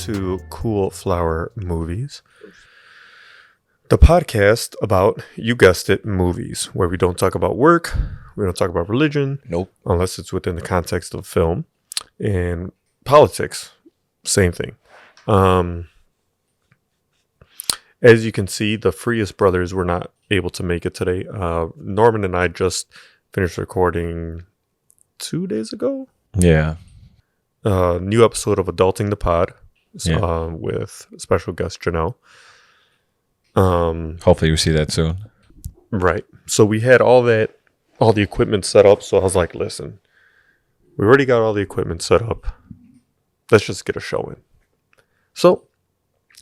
to Cool Flower Movies, the podcast about, you guessed it, movies, where we don't talk about work, we don't talk about religion, Nope. unless it's within the context of film, and politics, same thing. As you can see, the Frias brothers were not able to make it today. Norman and I just finished recording 2 days ago. Yeah. New episode of Adulting the Pod Yeah. with special guest Janelle. Hopefully you see that soon. Right. So we had all the equipment set up. So I was like, listen, we already got all the equipment set up. Let's just get a show in. So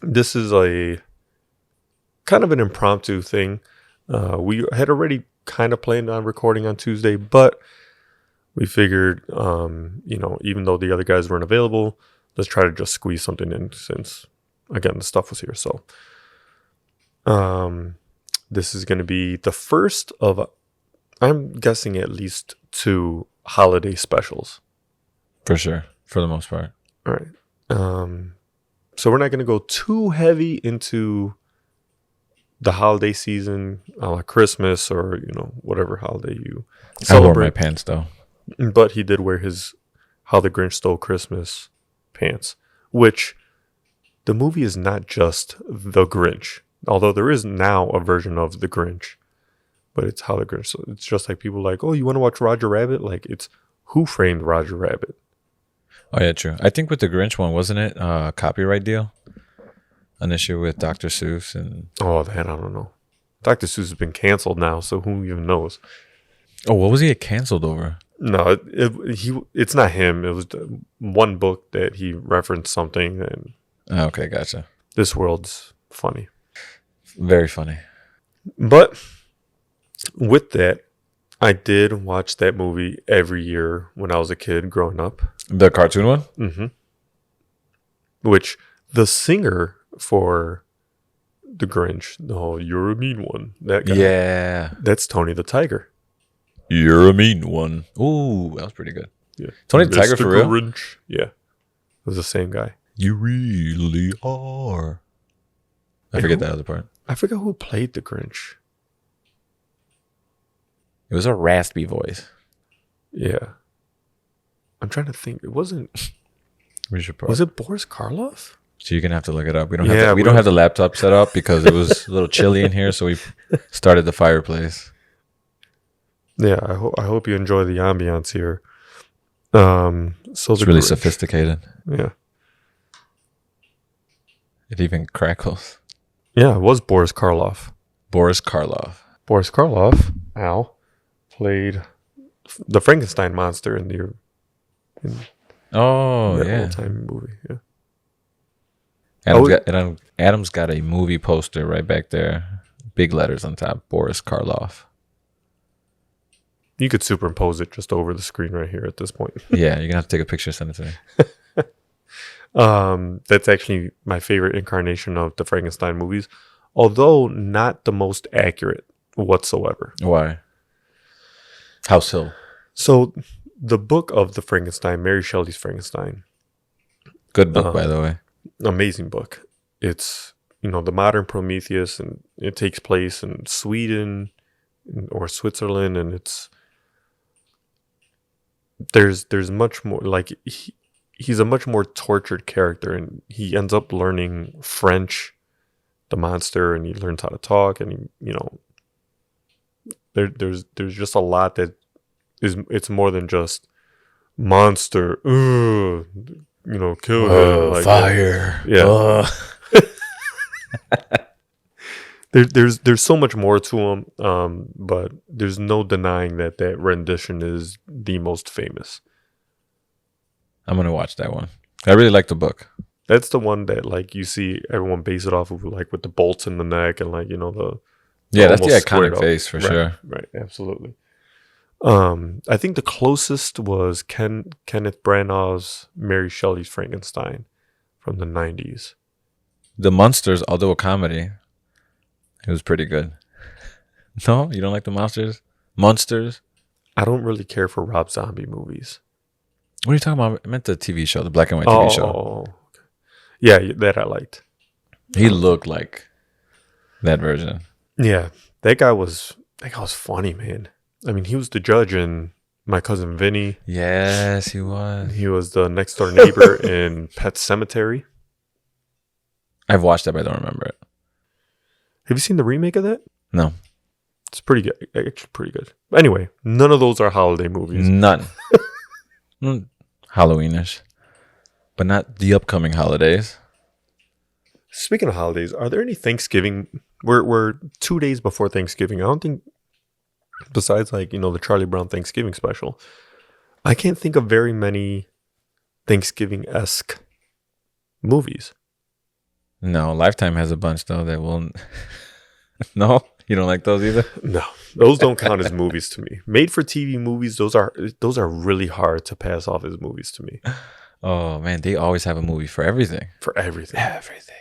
this is a kind of an impromptu thing. We had already kind of planned on recording on Tuesday, but we figured, even though the other guys weren't available, let's try to just squeeze something in since, again, the stuff was here. So this is going to be the first of, I'm guessing, at least 2 holiday specials. For sure. For the most part. All right. So we're not going to go too heavy into the holiday season, like Christmas or, whatever holiday you celebrate. I wore my pants, though. But he did wear his How the Grinch Stole Christmas pants, which the movie is not just The Grinch, although there is now a version of The Grinch, but it's How the Grinch. So it's just like people like, oh, you want to watch Roger Rabbit? Like, it's Who Framed Roger Rabbit? Oh, yeah, true. I think with the Grinch one, wasn't it a copyright deal? An issue with Dr. Seuss and... Oh, that I don't know. Dr. Seuss has been canceled now, so who even knows? Oh, what was he canceled over? No, it's not him. It was one book that he referenced something, and Okay, gotcha. this world's funny. Very funny. But with that, I did watch that movie every year when I was a kid growing up. The cartoon one? Mm-hmm. Which the singer for The Grinch, oh, you're a mean one. That guy. Yeah. That's Tony the Tiger. You're a mean one. Ooh, that was pretty good. Yeah. Tony the Tiger for real? Grinch. Yeah. It was the same guy. You really are. I forget that other part. I forgot who played the Grinch. It was a raspy voice. Yeah. I'm trying to think. It wasn't. Was it Boris Karloff? So you're gonna have to look it up. We don't Yeah, have the laptop set up because it was a little chilly in here, so we started the fireplace. Yeah, I hope you enjoy the ambiance here. So It's really sophisticated. Yeah. It even crackles. Yeah, it was Boris Karloff. Boris Karloff. Boris Karloff, played the Frankenstein monster in the Yeah. old-time movie. Yeah. Adam's got a movie poster right back there. Big letters on top. Boris Karloff. You could superimpose it just over the screen right here at this point. Yeah, you're gonna have to take a picture, send it to me. That's actually my favorite incarnation of the Frankenstein movies, although not the most accurate whatsoever. Why? House Hill. So the book of the Frankenstein, Mary Shelley's Frankenstein, Good book, by the way. amazing book. It's the modern Prometheus, and it takes place in Sweden or Switzerland, and there's much more, like, he's a much more tortured character, and he ends up learning French, the monster, and he learns how to talk, and there's just a lot that it's more than just monster, kill him, like, fire. yeah. There's so much more to him, but there's no denying that rendition is the most famous. I'm gonna watch that one. I really like the book. That's the one that, like, you see everyone base it off of, like, with the bolts in the neck and, like, the That's the almost squared iconic up. face for sure. Right, absolutely. I think the closest was Kenneth Branagh's Mary Shelley's Frankenstein from the 90s. The Monsters, although a comedy, it was pretty good. No, you don't like the Monsters? I don't really care for Rob Zombie movies. What are you talking about? I meant the TV show, the black and white TV show. Okay. Yeah, that I liked. He looked like that version. Yeah, that guy was funny, man. I mean, he was the judge in My Cousin Vinny. Yes, he was. He was the next door neighbor in Pet Cemetery. I've watched that, but I don't remember it. Have you seen the remake of that? No. It's pretty good. Actually, pretty good. Anyway, none of those are holiday movies. None. Halloweenish. But not the upcoming holidays. Speaking of holidays, are there any Thanksgiving? We're 2 days before Thanksgiving. I don't think, besides the Charlie Brown Thanksgiving special, I can't think of very many Thanksgiving-esque movies. No, Lifetime has a bunch though that will. No, you don't like those either. No, those don't count as movies to me. Made-for-TV movies, those are really hard to pass off as movies to me. Oh man, they always have a movie for everything. For everything. Everything.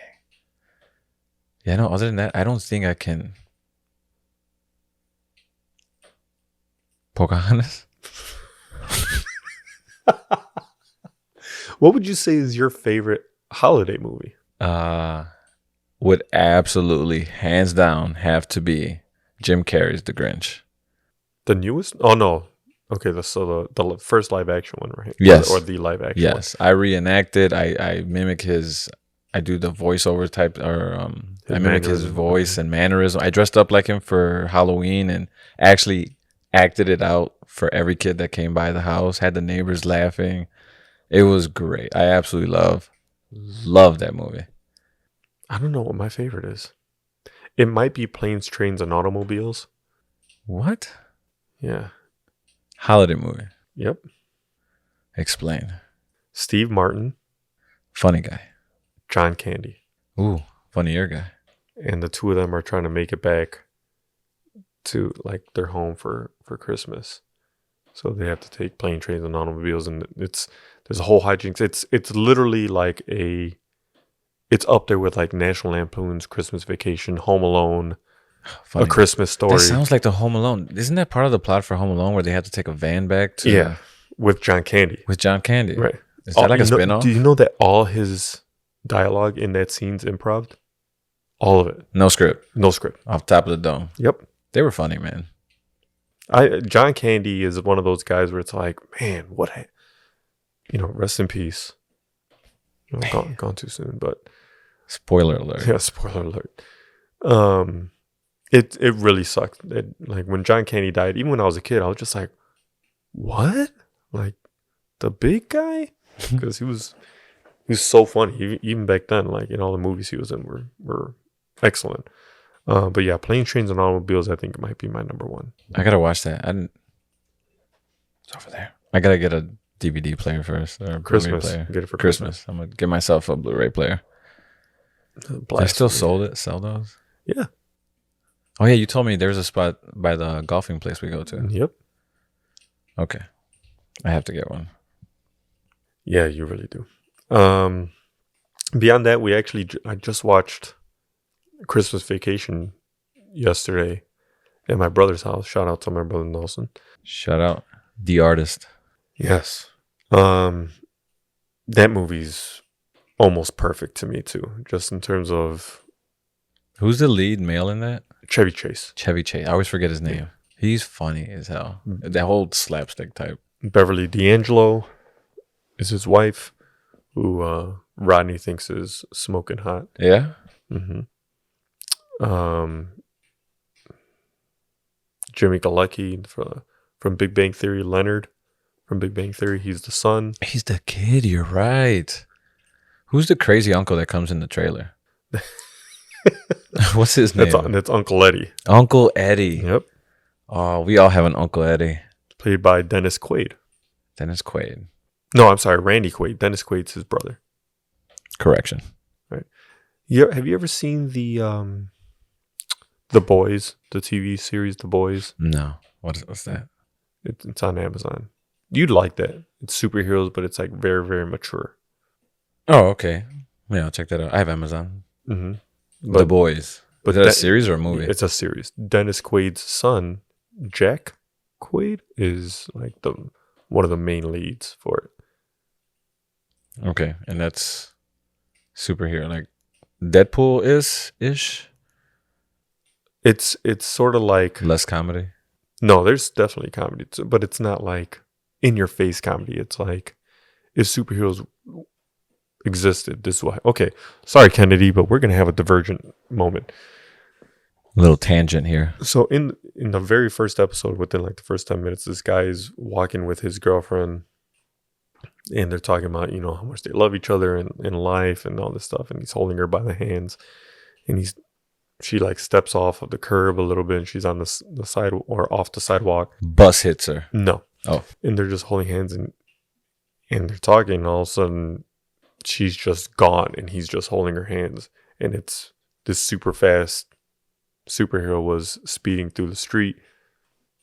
Yeah, no. Other than that, I don't think I can. Pocahontas. What would you say is your favorite holiday movie? Would absolutely, hands down, have to be Jim Carrey's The Grinch. The newest? Oh no. Okay, the first live action one, right? Yes. Or the live action. Yes, I reenact it. I mimic his. I do the voiceover type, or I mimic his voice and mannerism. I dressed up like him for Halloween and actually acted it out for every kid that came by the house. Had the neighbors laughing. It was great. I absolutely love that movie. I don't know what my favorite is. It might be Planes, Trains, and Automobiles. What? Yeah. Holiday movie. Yep. Explain. Steve Martin, Funny guy. John Candy. Ooh, funnier guy. And the two of them are trying to make it back to their home for Christmas. So they have to take Plane, Trains, and Automobiles, and there's a whole hijinks. It's literally it's up there with National Lampoon's Christmas Vacation, Home Alone, Funny. A Christmas Story. That sounds like the Home Alone. Isn't that part of the plot for Home Alone where they have to take a van back to? Yeah, with John Candy. With John Candy. Right. Is that like a spin-off? Do you know that all his dialogue in that scene's improv? All of it. No script. No script. Off top of the dome. Yep. They were funny, man. John Candy is one of those guys where it's like, man, rest in peace. Gone too soon, but spoiler alert. Yeah, spoiler alert. It really sucked. When John Candy died, even when I was a kid, I was just like, what? The big guy? Because he was so funny. Even back then, all the movies he was in were excellent. But yeah, Planes, Trains, and Automobiles, I think might be my number one. I gotta watch that. It's over there. I gotta get a DVD player first, or Christmas. player. Get it for Christmas. I'm gonna get myself a Blu-ray player. They still sell those? Yeah. Oh yeah, you told me there's a spot by the golfing place we go to. Yep. Okay, I have to get one. Yeah, you really do. Beyond that, I just watched Christmas Vacation yesterday at my brother's house. Shout out to my brother Nelson. Shout out the artist. Yes. That movie's almost perfect to me too, just in terms of who's the lead male in that? Chevy Chase. I always forget his name. Yeah. He's funny as hell. That whole slapstick type. Beverly D'Angelo is his wife, who Rodney thinks is smoking hot. Yeah. Mm-hmm. Jimmy Galecki from Big Bang Theory, Leonard from Big Bang Theory. He's the son. He's the kid. You're right. Who's the crazy uncle that comes in the trailer? What's his name? That's Uncle Eddie. Uncle Eddie. Yep. Oh, we all have an Uncle Eddie. Played by Dennis Quaid. Dennis Quaid. No, I'm sorry, Randy Quaid. Dennis Quaid's his brother. Correction. Right. Yeah. Have you ever seen The Boys, the TV series The Boys? No. What's that? It's on Amazon. You'd like that. It's superheroes, but it's very, very mature. Oh, okay. Yeah, I'll check that out. I have Amazon. Mm-hmm. The Boys. Is that a series or a movie? It's a series. Dennis Quaid's son, Jack Quaid, is one of the main leads for it. Okay, and that's superhero, like Deadpool is ish, It's sort of like, less comedy. no, there's definitely comedy, but it's not like in your face comedy. It's like, if superheroes existed, this is why. Okay, sorry, Kennedy, but we're gonna have a divergent moment. Little tangent here. So in the very first episode, within like the first 10 minutes, this guy is walking with his girlfriend, and they're talking about, how much they love each other in life and all this stuff, and he's holding her by the hands, and she like steps off of the curb a little bit, and she's on the side or off the sidewalk. Bus hits her. No. Oh. And they're just holding hands, and they're talking, and all of a sudden she's just gone, and he's just holding her hands, and it's this super fast superhero was speeding through the street,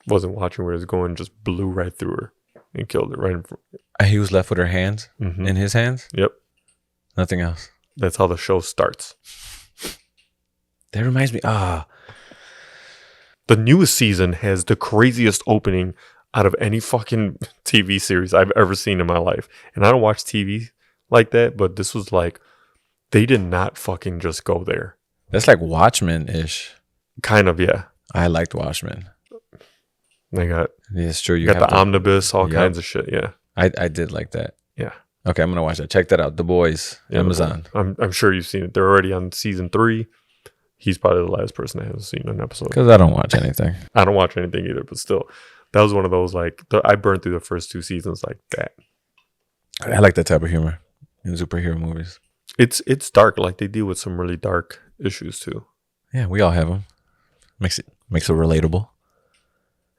wasn't watching where it was going, just blew right through her and killed her right in front. He was left with her hands in his hands? Yep. Nothing else. That's how the show starts. That reminds me. The newest season has the craziest opening out of any fucking TV series I've ever seen in my life. And I don't watch TV like that, but this was like, they did not fucking just go there. That's like Watchmen-ish. Kind of, yeah. I liked Watchmen. They got, Yeah, it's true. You got have the omnibus, all kinds of shit, yeah. I did like that. Yeah. Okay, I'm gonna watch that. Check that out. The Boys, Yeah, Amazon. I'm sure you've seen it. They're already on season 3. He's probably the last person that hasn't seen an episode. Because I don't watch anything. I don't watch anything either, but still, that was one of those, like, I burned through the first 2 seasons like that. I like that type of humor in superhero movies. It's dark. Like, they deal with some really dark issues too. Yeah, we all have them. Makes it relatable.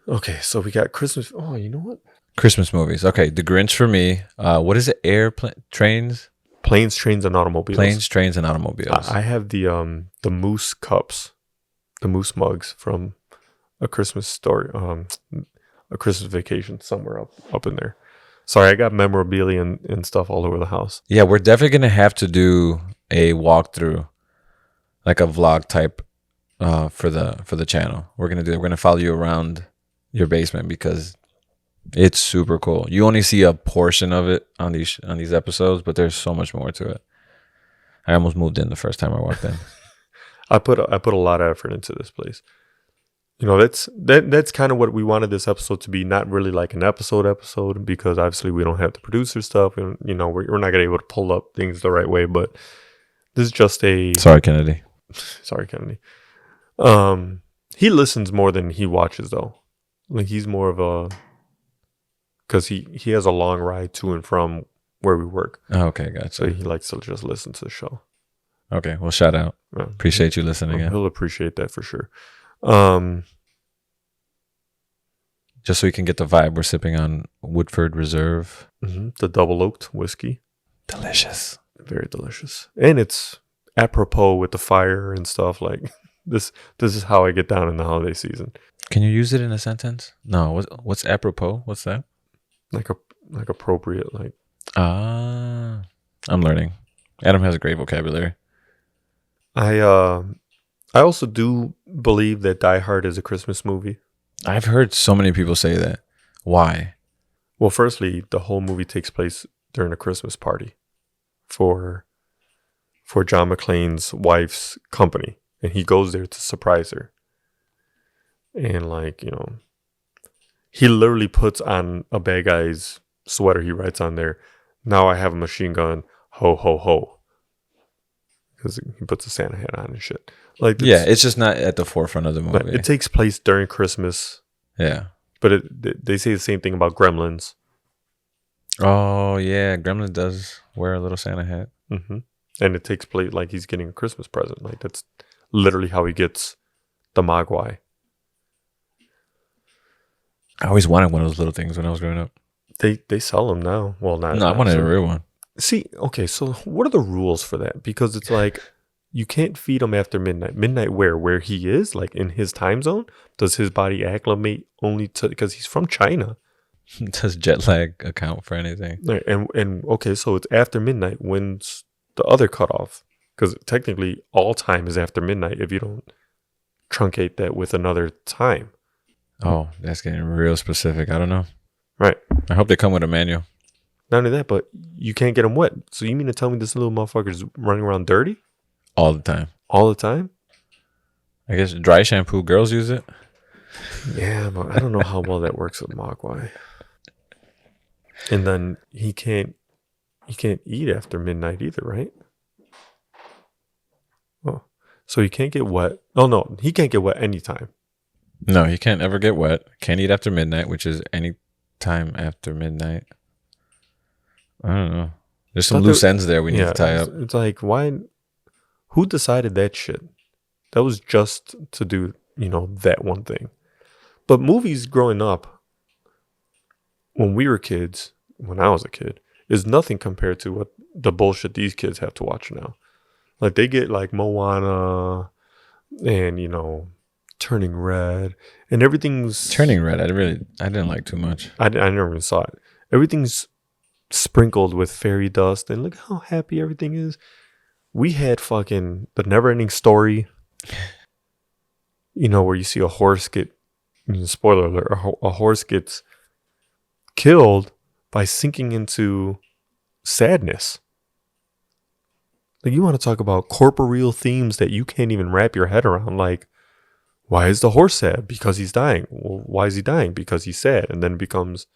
Okay, so we got Christmas. Oh, you know what? Christmas movies. Okay, The Grinch for me. What is it? Trains, Planes, Trains, and Automobiles. Planes, Trains, and Automobiles. I have the moose cups, the moose mugs from A Christmas Story, A Christmas Vacation, somewhere up in there. Sorry, I got memorabilia and stuff all over the house. Yeah, we're definitely gonna have to do a walkthrough, like a vlog type, for the channel. We're gonna follow you around your basement because it's super cool. You only see a portion of it on these episodes, but there's so much more to it. I almost moved in the first time I walked in. I put a lot of effort into this place. That's kind of what we wanted this episode to be. Not really like an episode, because obviously we don't have the producer stuff, and we're not gonna be able to pull up things the right way. But this is just a Sorry, Kennedy. He listens more than he watches, though. Like, he's more of a, because he has a long ride to and from where we work. Oh, okay, gotcha. So he likes to just listen to the show. Okay, well, shout out. Yeah. Appreciate you listening. He'll appreciate that for sure. Just so you can get the vibe, we're sipping on Woodford Reserve. The double oaked whiskey. Delicious. Very delicious. And it's apropos with the fire and stuff. Like, this is how I get down in the holiday season. Can you use it in a sentence? No. What's apropos? What's that? Like appropriate. Like, I'm learning. Adam has a great vocabulary. I also do believe that Die Hard is a Christmas movie. I've heard so many people say that. Why? Well, firstly, the whole movie takes place during a Christmas party for John McClane's wife's company, and he goes there to surprise her. And, like, he literally puts on a bad guy's sweater. He writes on there, "Now I have a machine gun, ho ho ho," because he puts a Santa hat on and shit. Like, it's just not at the forefront of the movie. But it takes place during Christmas. Yeah. But they say the same thing about Gremlins. Oh, yeah. Gremlin does wear a little Santa hat. Mm-hmm. And it takes place like he's getting a Christmas present. Like, that's literally how he gets the Mogwai. I always wanted one of those little things when I was growing up. They sell them now. Well, not. No, I wanted a real one. See, okay, so what are the rules for that? Because it's like, you can't feed him after midnight. Midnight where he is, like in his time zone? Does his body acclimate only to, because he's from China? Does jet lag account for anything? And okay, so it's after midnight. When's the other cutoff? Because technically all time is after midnight if you don't truncate that with another time. Oh, that's getting real specific. I don't know. Right. I hope they come with a manual. Not only that, but you can't get them wet. So you mean to tell me this little motherfucker is running around dirty All the time. all the time? I guess dry shampoo, girls use it. Yeah, but I don't know how well that works with Mogwai. And then he can't eat after midnight either, right? Oh, so he can't get wet. Oh no, he can't get wet anytime. No, he can't ever get wet. Can't eat after midnight, which is any time after midnight. I don't know. There's some loose ends there we need to tie up. It's like, why? Who decided that shit? That was just to do, that one thing. But movies growing up, when we were kids, when I was a kid, is nothing compared to what the bullshit these kids have to watch now. Like, they get like Moana and, Turning Red, and everything's... Turning Red, I didn't like too much. I never even saw it. Everything's sprinkled with fairy dust, and look how happy everything is. We had fucking The Never-Ending Story, where you see a horse get... Spoiler alert, a horse gets killed by sinking into sadness. Like, you want to talk about corporeal themes that you can't even wrap your head around. Like, why is the horse sad? Because he's dying. Well, why is he dying? Because he's sad. And then it becomes...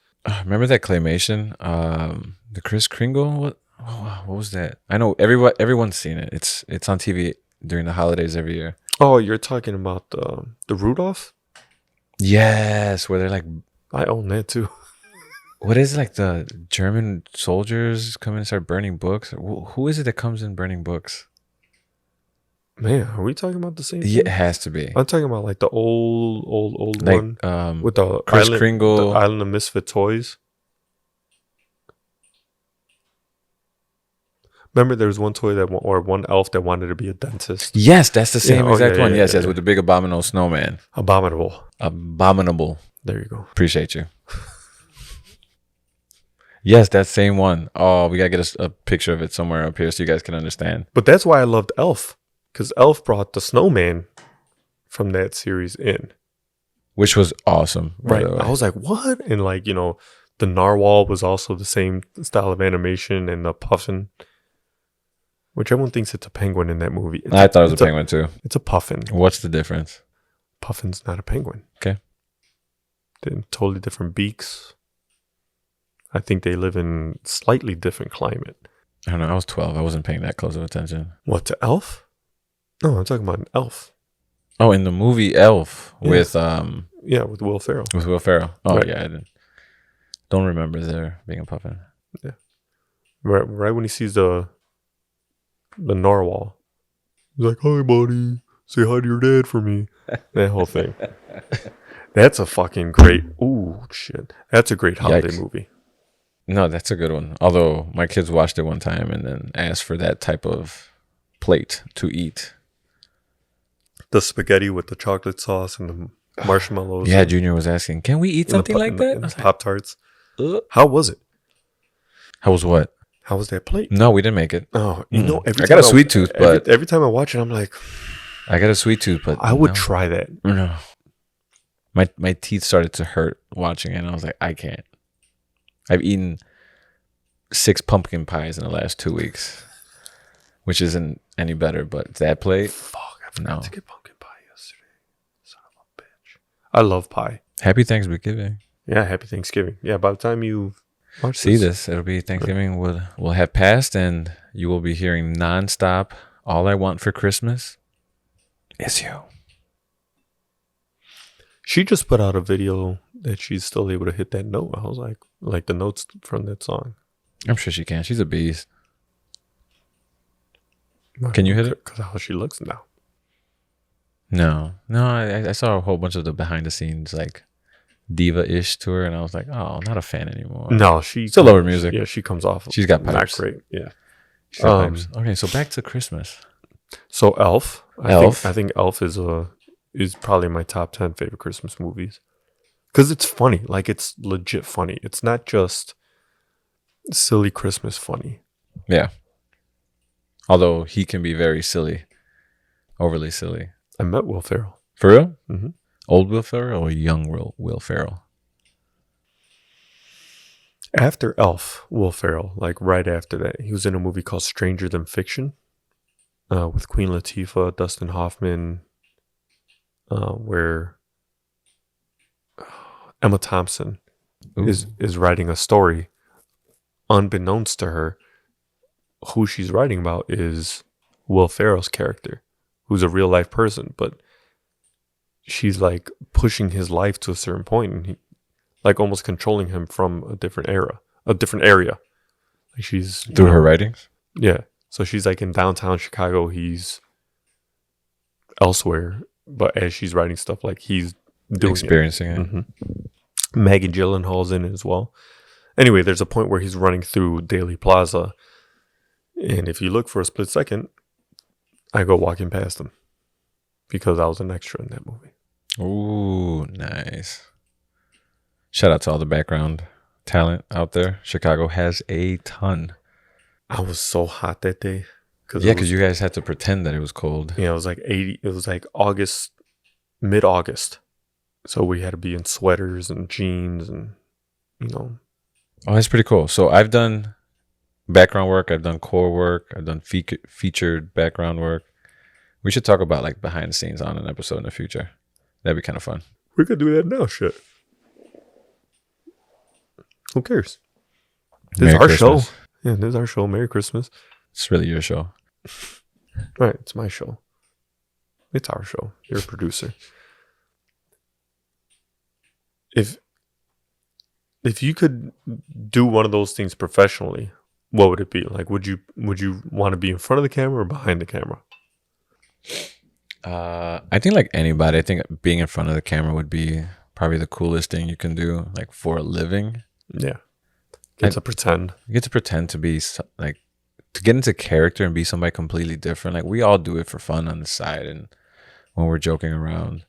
Remember that claymation? The Kris Kringle? What was that? I know everyone's seen it. It's on TV during the holidays every year. Oh, you're talking about the Rudolph? Yes, where they're like... I own that too. What is it, like the German soldiers come in and start burning books? Who is it that comes in burning books? Man, are we talking about the same thing? Yeah, it has to be. I'm talking about like the old Like, one with the Kris Kringle. the Island of Misfit Toys. Remember, there was one toy or one elf that wanted to be a dentist. Yes, that's the same exact one. Yes, yeah. with the big abominable snowman. Abominable. There you go. Appreciate you. Yes, that same one. Oh, we gotta get a picture of it somewhere up here so you guys can understand. But that's why I loved Elf, because Elf brought the snowman from that series in, which was awesome. Right. I was like, what? And like, the narwhal was also the same style of animation, and the puffin, which everyone thinks it's a penguin in that movie. I thought it was a penguin too. It's a puffin. What's the difference? Puffin's not a penguin. Okay. They're totally different beaks. I think they live in slightly different climate. I don't know. I was 12. I wasn't paying that close of attention. What, to Elf? No, I'm talking about an Elf. Oh, in the movie Elf with with Will Ferrell. With Will Ferrell. Oh right. Yeah, I don't remember there being a puffin. Yeah. Right when he sees the narwhal, he's like, "Hi, buddy. Say hi to your dad for me." That whole thing. That's a fucking great. Ooh, shit. That's a great holiday movie. No, that's a good one. Although my kids watched it one time and then asked for that type of plate to eat. The spaghetti with the chocolate sauce and the marshmallows. Yeah, Junior was asking, "Can we eat something like that?" And Pop-Tarts. How was it? How was what? How was that plate? No, we didn't make it. Oh, I got a sweet tooth, but every time I watch it, I'm like, I got a sweet tooth, but I would try that. No. My teeth started to hurt watching it, and I was like, I can't. I've eaten 6 pumpkin pies in the last 2 weeks, which isn't any better, but that plate. Fuck, I forgot to get pumpkin pie yesterday. Son of a bitch. I love pie. Happy Thanksgiving. Yeah, happy Thanksgiving. Yeah, by the time you see this, it'll be Thanksgiving will have passed, and you will be hearing nonstop, "All I Want for Christmas is You." She just put out a video that she's still able to hit that note. I was like the notes from that song. I'm sure she can. She's a beast. Can you hit it? Because of how she looks now. No. I saw a whole bunch of the behind the scenes like diva-ish to her, and I was like, oh, not a fan anymore. No, she still lower music. Yeah, she comes off. She's got pipes. Not great. Yeah. She's got pipes. Okay, so back to Christmas. So Elf. I think Elf is probably my top 10 favorite Christmas movies. Because it's funny. Like, it's legit funny. It's not just silly Christmas funny. Yeah. Although he can be very silly. Overly silly. I met Will Ferrell. For real? Mm-hmm. Old Will Ferrell or young Will Ferrell? After Elf, Will Ferrell, like right after that, he was in a movie called Stranger Than Fiction with Queen Latifah, Dustin Hoffman, where Emma Thompson is writing a story. Unbeknownst to her, who she's writing about is Will Ferrell's character, who's a real life person, but she's like pushing his life to a certain point and he, like almost controlling him from a different area. Like she's Through her writings? Yeah. So she's like in downtown Chicago, he's elsewhere, but as she's writing stuff, like he's doing experiencing it. Mm-hmm. Maggie Gyllenhaal's in it as well. Anyway, there's a point where he's running through Daily Plaza, and if you look for a split second, I go walking past him because I was an extra in that movie. Ooh, nice. Shout out to all the background talent out there. Chicago has a ton. I was so hot that day. Because you guys had to pretend that it was cold. Yeah, it was like 80. It was like August, mid-August. So we had to be in sweaters and jeans and, you know. Oh, that's pretty cool. So I've done background work. I've done core work. I've done featured background work. We should talk about like behind the scenes on an episode in the future. That'd be kind of fun. We could do that now, shit. Who cares? This is our show. Yeah, this is our show. Merry Christmas. It's really your show. Right, it's my show. It's our show. You're a producer. If you could do one of those things professionally, what would it be? Like, would you want to be in front of the camera or behind the camera? I think like anybody, I think being in front of the camera would be probably the coolest thing you can do, like for a living. Yeah. Get to pretend. You get to pretend to be like, to get into character and be somebody completely different. Like we all do it for fun on the side and when we're joking around.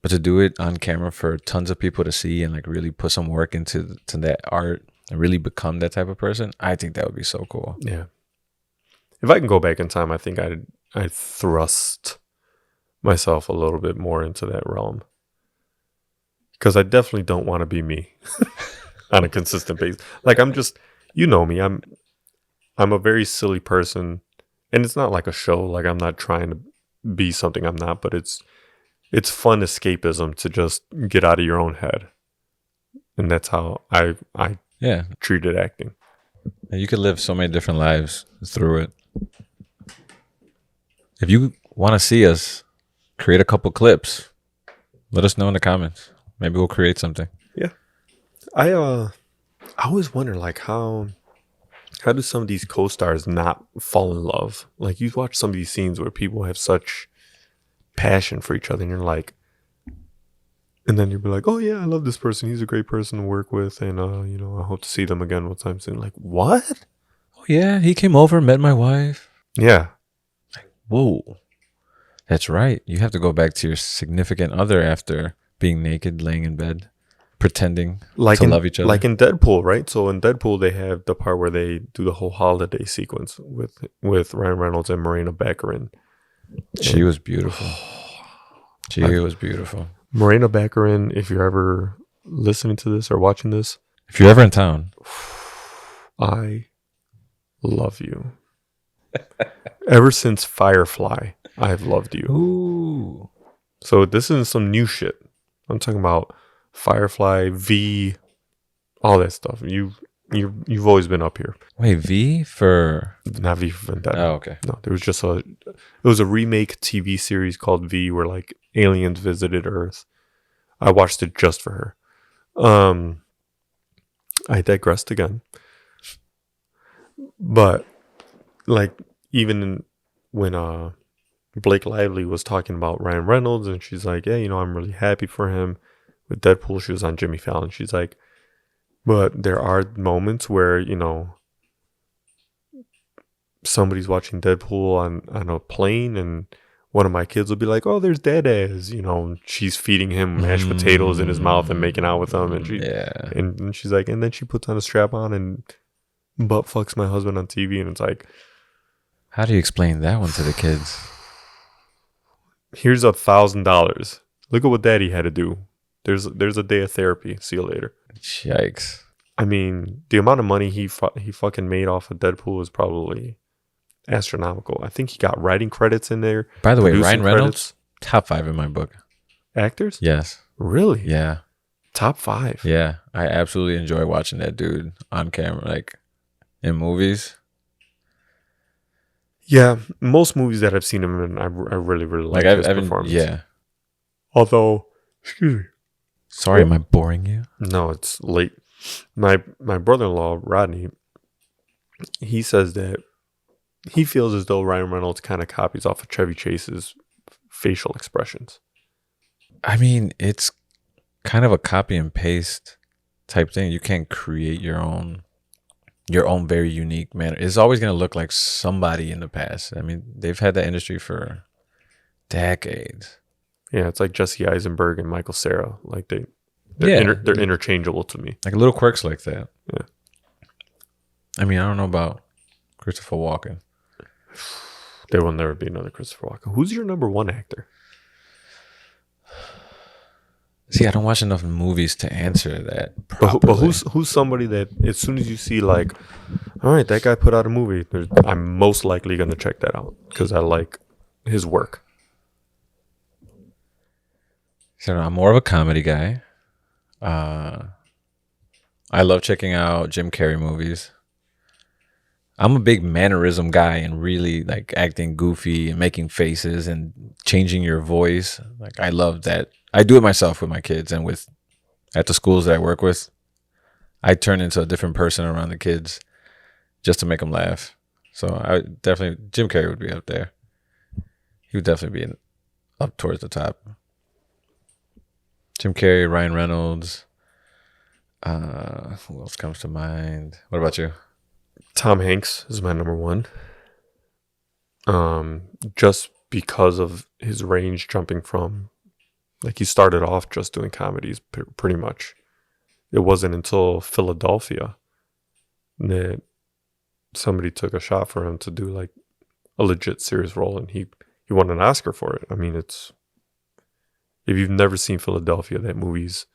But to do it on camera for tons of people to see and like really put some work into that art and really become that type of person, I think that would be so cool. Yeah. If I can go back in time, I think I'd thrust myself a little bit more into that realm. Because I definitely don't want to be me on a consistent basis. Like I'm just, you know me, I'm a very silly person. And it's not like a show. Like I'm not trying to be something I'm not, but it's fun escapism to just get out of your own head. And that's how I treated acting. You could live so many different lives through it. If you want to see us create a couple clips, let us know in the comments. Maybe we'll create something. Yeah. I always wonder like how do some of these co-stars not fall in love? Like you watch some of these scenes where people have such passion for each other and you're like, and then you'll be like, oh yeah, I love this person, he's a great person to work with, and I hope to see them again one time soon. Like, what? Oh yeah, he came over, met my wife. Yeah. Like, whoa, that's right, you have to go back to your significant other after being naked, laying in bed, pretending to love each other. Like in Deadpool, right? So in Deadpool they have the part where they do the whole holiday sequence with Ryan Reynolds and Morena Baccarin. She was beautiful. She was beautiful. Morena Baccarin, if you're ever listening to this or watching this, if you're ever in town, I love you. Ever since Firefly, I've loved you. Ooh. So this isn't some new shit. I'm talking about Firefly, V, all that stuff. You've always been up here. Wait, V for not V for Vendetta. Oh, okay. No, there was just it was a remake TV series called V where like aliens visited Earth. I watched it just for her. I digressed again. But like even when Blake Lively was talking about Ryan Reynolds and she's like, yeah, I'm really happy for him. With Deadpool, she was on Jimmy Fallon. She's like, but there are moments where, somebody's watching Deadpool on a plane and one of my kids will be like, oh, there's Dad-Ass. She's feeding him mashed potatoes in his mouth and making out with him. And and she's like, and then she puts on a strap on and butt fucks my husband on TV. And it's like, how do you explain that one to the kids? Here's $1,000. Look at what Daddy had to do. There's a day of therapy. See you later. Yikes. I mean, the amount of money he fucking made off of Deadpool was probably astronomical. I think he got writing credits in there. By the way, producing Ryan Reynolds, top 5 in my book. Actors? Yes. Really? Yeah. Top 5. Yeah. I absolutely enjoy watching that dude on camera, like in movies. Yeah, most movies that I've seen him in, I really, really like his performance. Yeah. Although, excuse me. Sorry, am I boring you? No, it's late. My brother-in-law, Rodney, he says that he feels as though Ryan Reynolds kind of copies off of Chevy Chase's facial expressions. I mean, it's kind of a copy and paste type thing. You can't create your own very unique manner. It's always going to look like somebody in the past. I mean, they've had that industry for decades. Yeah, it's like Jesse Eisenberg and Michael Cera. Like they're interchangeable to me. Like little quirks like that. Yeah. I mean, I don't know about Christopher Walken. There will never be another Christopher Walken. Who's your number 1 actor? See, I don't watch enough movies to answer that properly. But who's somebody that as soon as you see, like, all right, that guy put out a movie, I'm most likely going to check that out because I like his work. So I'm more of a comedy guy. I love checking out Jim Carrey movies. I'm a big mannerism guy and really like acting goofy and making faces and changing your voice. Like I love that. I do it myself with my kids and at the schools that I work with. I turn into a different person around the kids just to make them laugh. So I definitely, Jim Carrey would be up there. He would definitely be up towards the top. Jim Carrey, Ryan Reynolds. Who else comes to mind? What about you? Tom Hanks is my number 1. Just because of his range jumping from, like, he started off just doing comedies pretty much. It wasn't until Philadelphia that somebody took a shot for him to do like a legit serious role, and he won an Oscar for it. I mean, if you've never seen Philadelphia, that movie's...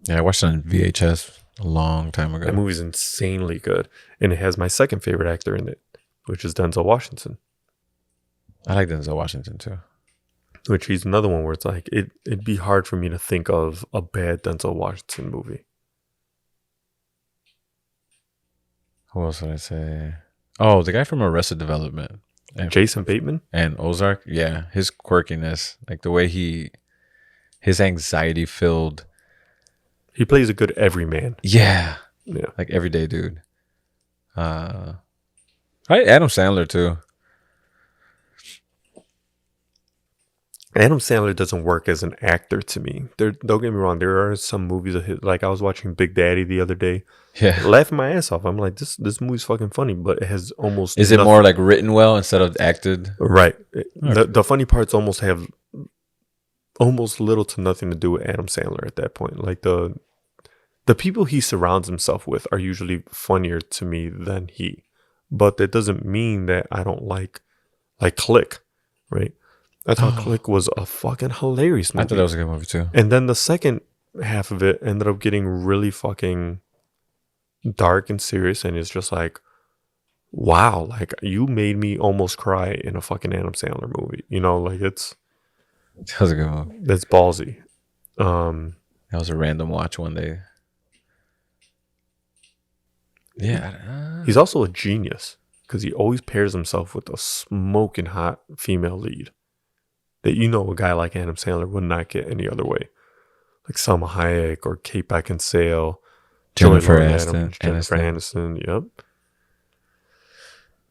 Yeah, I watched it on VHS a long time ago. That movie's insanely good. And it has my second favorite actor in it, which is Denzel Washington. I like Denzel Washington too. Which he's another one where it's like, it'd be hard for me to think of a bad Denzel Washington movie. Who else would I say? Oh, the guy from Arrested Development. Jason Bateman? And Ozark. Yeah, his quirkiness. Like the way his anxiety-filled... He plays a good everyman. Yeah. Yeah. Like everyday dude. Adam Sandler too. Adam Sandler doesn't work as an actor to me. Don't get me wrong. There are some movies of his, like I was watching Big Daddy the other day. Yeah. Laughing my ass off. I'm like, this movie's fucking funny, but it has almost... Is it more like written well instead of acted? Right. The funny parts almost have almost little to nothing to do with Adam Sandler at that point. Like the people he surrounds himself with are usually funnier to me than he. But that doesn't mean that I don't like Click, right? I thought Click was a fucking hilarious movie. I thought that was a good movie too. And then the second half of it ended up getting really fucking dark and serious, and it's just like, wow, like you made me almost cry in a fucking Adam Sandler movie. You know, like that was a good movie. That's ballsy. That was a random watch one day. Yeah. He's also a genius because he always pairs himself with a smoking hot female lead that, you know, a guy like Adam Sandler would not get any other way. Like Salma Hayek or Kate Beckinsale, Jennifer Aniston. Yep.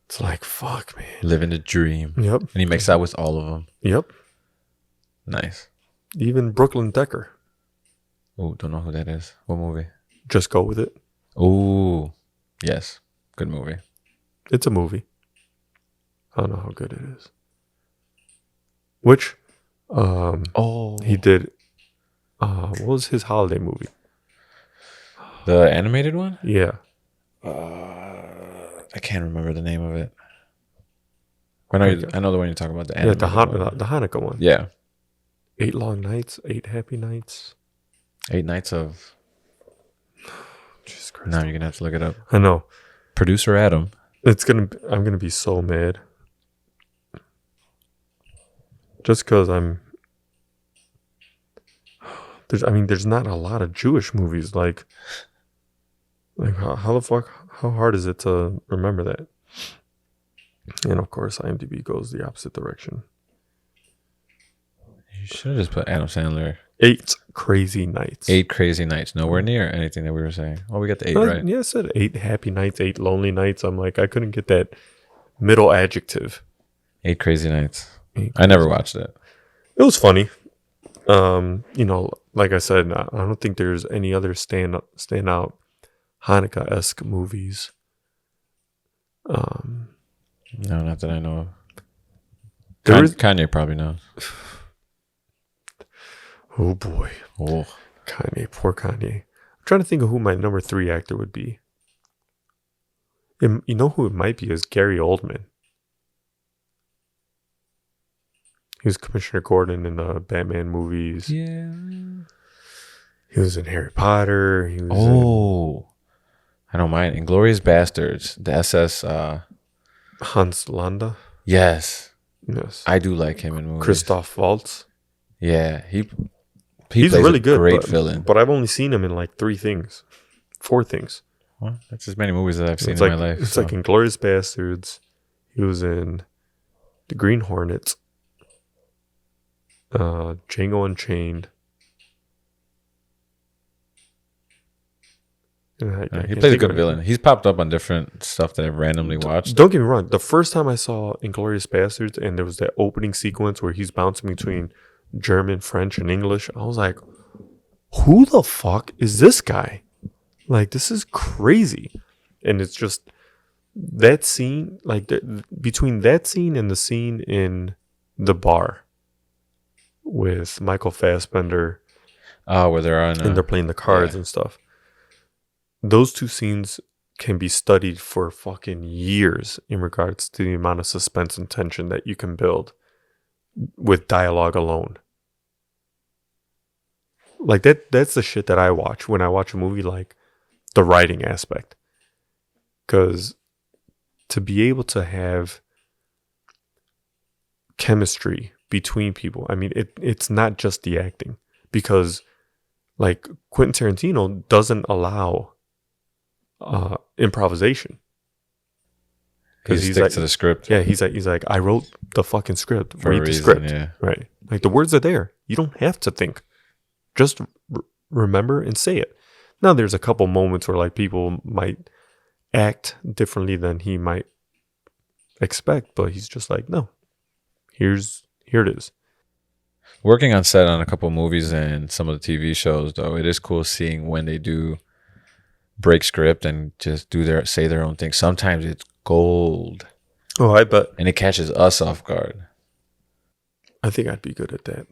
It's like, fuck, man. Living the dream. Yep. And he makes out with all of them. Yep. Nice. Even Brooklyn Decker. Oh, don't know who that is. What movie? Just Go With It. Oh, yes. Good movie. It's a movie. I don't know how good it is. Which, he did, what was his holiday movie? The animated one? Yeah. I can't remember the name of it. I know the one you're talking about. The animated one. The Hanukkah one. Yeah. 8 Long Nights, 8 Happy Nights. 8 Nights of... Jesus Christ. Now you're gonna have to look it up. I know. Producer Adam. I'm gonna be so mad. Just because there's not a lot of Jewish movies. Like how the fuck, how hard is it to remember that? And of course, IMDb goes the opposite direction. You should have just put Adam Sandler. 8 Crazy Nights. 8 Crazy Nights. Nowhere near anything that we were saying. Oh, we got the 8 right. Yeah, I said 8 happy nights, 8 lonely nights. I'm like, I couldn't get that middle adjective. 8 Crazy Nights. 8 I never watched it. It was funny. Like I said, I don't think there's any other standout Hanukkah-esque movies. No, not that I know of. Kanye probably knows. Oh boy. Oh. Kanye, poor Kanye. I'm trying to think of who my number 3 actor would be. You know who it might be is Gary Oldman. He was Commissioner Gordon in the Batman movies. Yeah. He was in Harry Potter. He was I don't mind. Inglourious Bastards. The SS. Hans Landa. Yes. Yes. I do like him in movies. Christoph Waltz. Yeah. He's plays really good. Great villain. But I've only seen him in like 4 things. Well, that's as many movies that I've seen in my life. It's like Inglourious Bastards. He was in The Green Hornet. Django Unchained. He plays a good villain. He's popped up on different stuff that I've randomly watched. Don't get me wrong. The first time I saw Inglourious Bastards and there was that opening sequence where he's bouncing between German, French, and English, I was like, who the fuck is this guy? Like, this is crazy. And it's just that scene, like between that scene and the scene in the bar with Michael Fassbender. Oh, where they're on. And they're playing the cards and stuff. Those 2 scenes can be studied for fucking years in regards to the amount of suspense and tension that you can build with dialogue alone. Like that's the shit that I watch when I watch a movie, like the writing aspect. Because to be able to have chemistry between people, I mean, it's not just the acting. Because like Quentin Tarantino doesn't allow improvisation. Because he sticks to the script. Yeah, he's like, I wrote the fucking script. Read the script. Yeah. Right. Like the words are there. You don't have to think. Just remember and say it. Now there's a couple moments where like people might act differently than he might expect, but he's just like, no. Here it is. Working on set on a couple movies and some of the TV shows, though, it is cool seeing when they do break script and just say their own thing. Sometimes it's gold. Oh, I bet. And it catches us off guard. I think I'd be good at that.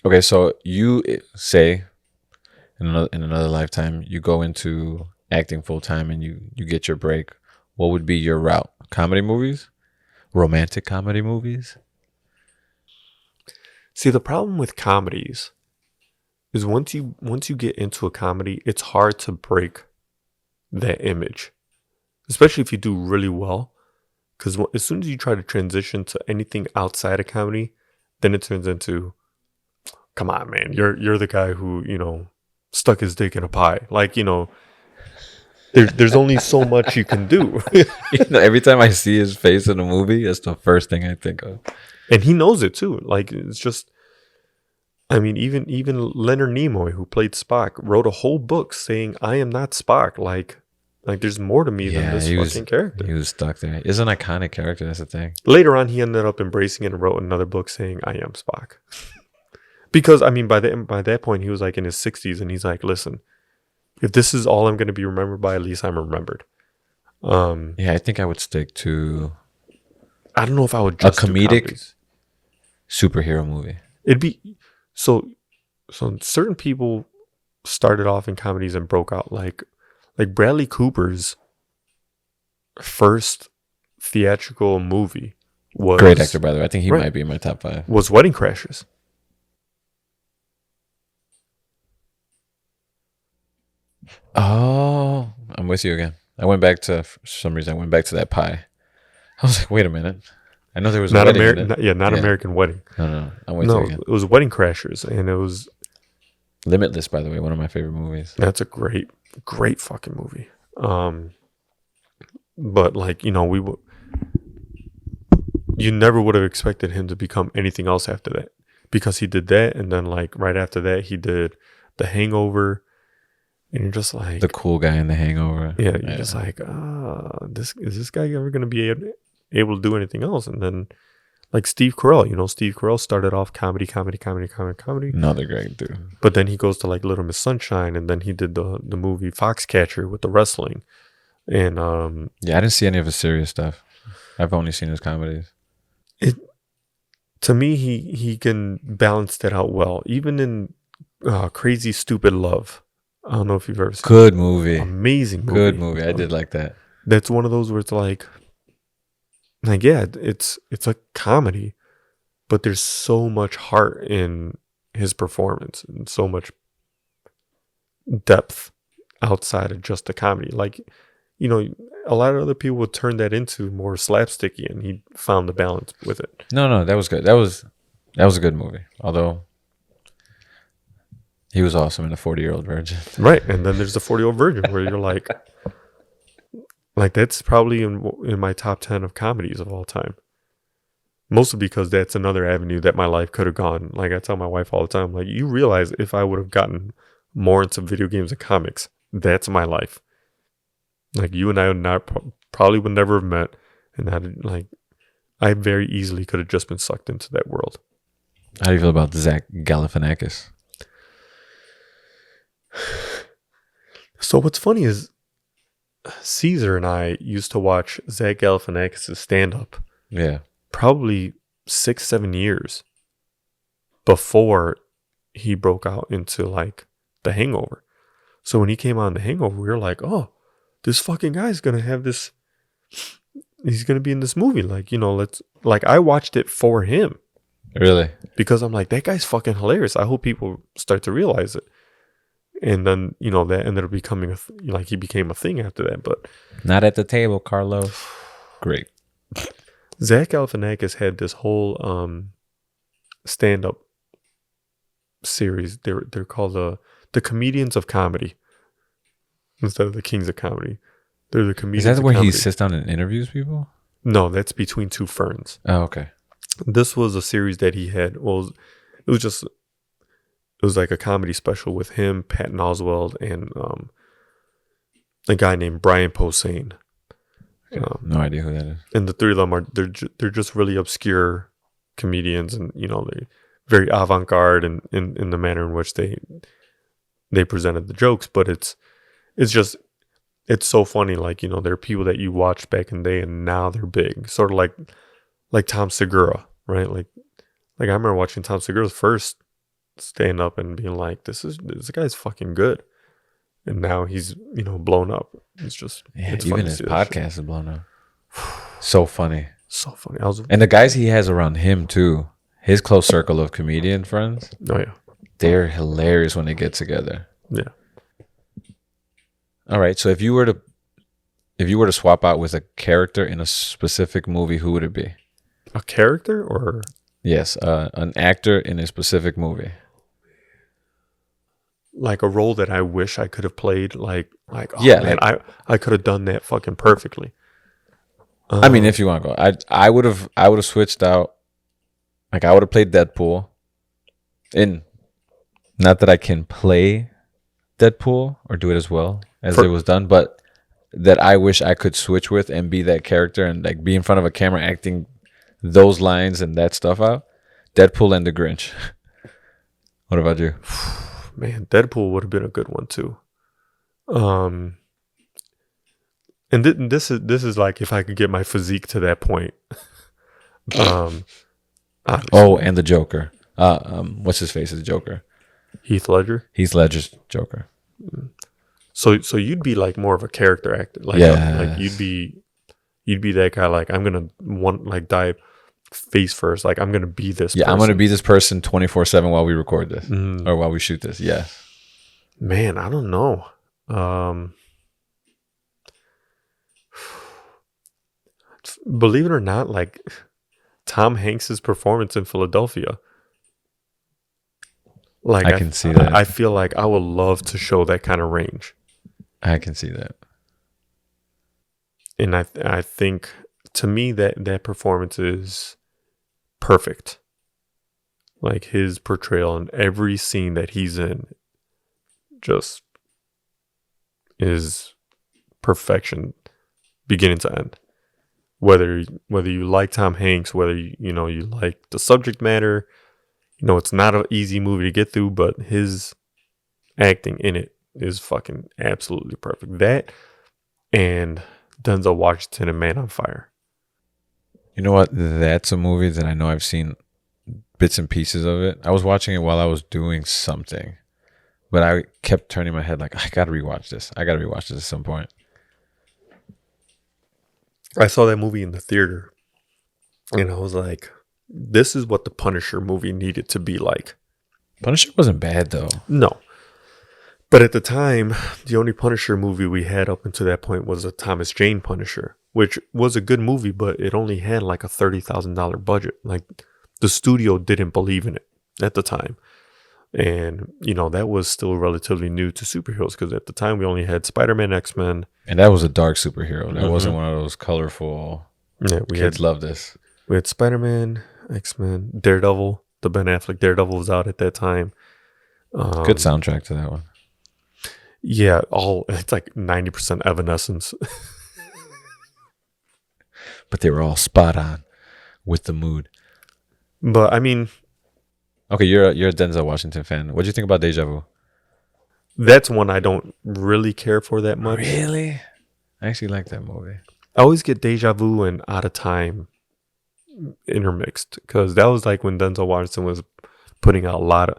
Okay, so you say in another lifetime you go into acting full time and you get your break. What would be your route? Comedy movies? Romantic comedy movies? See, the problem with comedies is once you get into a comedy, it's hard to break that image, especially if you do really well. Because as soon as you try to transition to anything outside of comedy, then it turns into, come on, man, you're the guy who, stuck his dick in a pie. Like, there's only so much you can do. Every time I see his face in a movie, that's the first thing I think of. And he knows it too. Like, it's just, I mean, even Leonard Nimoy, who played Spock, wrote a whole book saying, I am not Spock. Like there's more to me than this fucking character. He was stuck there. It's an iconic character. That's the thing. Later on, he ended up embracing it and wrote another book saying, I am Spock. Because, I mean, by that point, he was like in his 60s and he's like, listen, if this is all I'm going to be remembered by, at least I'm remembered. Yeah, I think I would stick to... I don't know if I would just a comedic superhero movie. It'd be... So certain people started off in comedies and broke out. Like Bradley Cooper's first theatrical movie was... Great actor, by the way. I think he might be in my top 5. Was Wedding Crashers. Oh, I'm with you again. I went back to, for some reason, I went back to that pie. I was like, wait a minute. I know there was a Not wedding in it. not American Wedding. No, I'm with you No, again. it was Wedding Crashers, and it was Limitless, by the way, one of my favorite movies. that's a great fucking movie. But like you never would have expected him to become anything else after that, because he did that, and then like right after that he did The Hangover, and you're just like The cool guy in The Hangover. yeah, you're just like this guy ever gonna be able to do anything else? And then like Steve Carell, Steve Carell started off comedy, Another great dude. but then he goes to like Little Miss Sunshine, and then he did the movie Foxcatcher with the wrestling, and Yeah, I didn't see any of his serious stuff. I've only seen his comedies. it to me he can balance that out well, even in Crazy Stupid Love. I don't know if you've ever seen Good movie. amazing movie. Good movie. I did like that. That's one of those where it's like yeah, it's a comedy, but there's so much heart in his performance and so much depth outside of just the comedy. Like, a lot of other people would turn that into more slapsticky, and he found the balance with it. No, that was good. That was a good movie. Although he was awesome in a 40-Year-Old Virgin. Right. And then there's the 40-Year-Old Virgin, where you're like that's probably in my top 10 of comedies of all time. Mostly because that's another avenue that my life could have gone. Like I tell my wife all the time, like, you realize if I would have gotten more into video games and comics, that's my life. Like you and I probably would never have met, and I very easily could have just been sucked into that world. How do you feel about Zach Galifianakis? So what's funny is Caesar and I used to watch Zach Galifianakis' stand-up Yeah. probably 6-7 years before he broke out into like The Hangover. So when he came on The Hangover, we were like, oh, this fucking guy's gonna have this, he's gonna be in this movie. Like, I watched it for him. Really? Because I'm like, that guy's fucking hilarious. I hope people start to realize it. And then, that ended up becoming he became a thing after that. But Not at the table, Carlos. Great. Zach Galifianakis had this whole stand-up series. They're called the Comedians of Comedy instead of the Kings of Comedy. They're the Comedians. Is that of where Comedy. he sits down and interviews people? No, that's Between Two Ferns. Oh, okay. This was a series that he had. Well, it was like a comedy special with him, Patton Oswalt, and a guy named Brian Posehn. No idea who that is. And the three of them they're just really obscure comedians, and they're very avant-garde in the manner in which they presented the jokes. But it's so funny. Like, there are people that you watched back in the day and now they're big, sort of like Tom Segura, right? Like I remember watching Tom Segura's first stand up and being like, this guy's fucking good. And now he's, blown up. It's just, it's even funny to his see that shit. podcast is blown up. So funny. So funny. And the guys he has around him too, his close circle of comedian friends, Oh yeah. they're hilarious when they get together. Yeah. All right. So if you were to swap out with a character in a specific movie, who would it be? A character or Yes, an actor in a specific movie. like a role that I wish I could have played? Like, oh Yeah, man, I could have done that fucking perfectly. I mean, if you want to go, I would have switched out. Like I would have played Deadpool. In not that I can play Deadpool or do it as well as it was done, but that I wish I could switch with and be that character and like be in front of a camera acting those lines and that stuff out. Deadpool and the Grinch. What about you? Man, Deadpool would have been a good one too. And this is like if I could get my physique to that point. Obviously. Oh, and the Joker. What's his face is the Joker? Heath Ledger. Heath Ledger's Joker. So you'd be like more of a character actor, like like you'd be that guy. Like I'm gonna dive face first. Like I'm gonna be this. Yeah, person. I'm gonna be this person 24/7 while we record this or while we shoot this. Yeah. Man, I don't know. Believe it or not, like Tom Hanks's performance in Philadelphia. Like I can see that. I feel like I would love to show that kind of range. I can see that. And I think to me that performance is perfect. Like his portrayal in every scene that he's in just is perfection beginning to end. Whether you like Tom Hanks, whether you like the subject matter, it's not an easy movie to get through, but his acting in it is fucking absolutely perfect. That and Denzel Washington and Man on Fire. You know what? That's a movie that I know I've seen bits and pieces of it. I was watching it while I was doing something, but I kept turning my head like, I gotta rewatch this. I gotta rewatch this at some point. I saw that movie in the theater, and I was like, this is what the Punisher movie needed to be like. Punisher wasn't bad, though. No. But at the time, the only Punisher movie we had up until that point was a Thomas Jane Punisher, which was a good movie, but it only had like a $30,000 budget. Like, the studio didn't believe in it at the time. And, that was still relatively new to superheroes because at the time we only had Spider-Man, X-Men. And that was a dark superhero. That wasn't one of those colorful. Yeah, kids love this. We had Spider-Man, X-Men, Daredevil. The Ben Affleck Daredevil was out at that time. Good soundtrack to that one. Yeah, it's like 90% Evanescence. But they were all spot on with the mood. But I mean, okay, you're a Denzel Washington fan. What do you think about Deja Vu? That's one I don't really care for that much. Really? I actually like that movie. I always get Deja Vu and Out of Time intermixed because that was like when Denzel Washington was putting out a lot of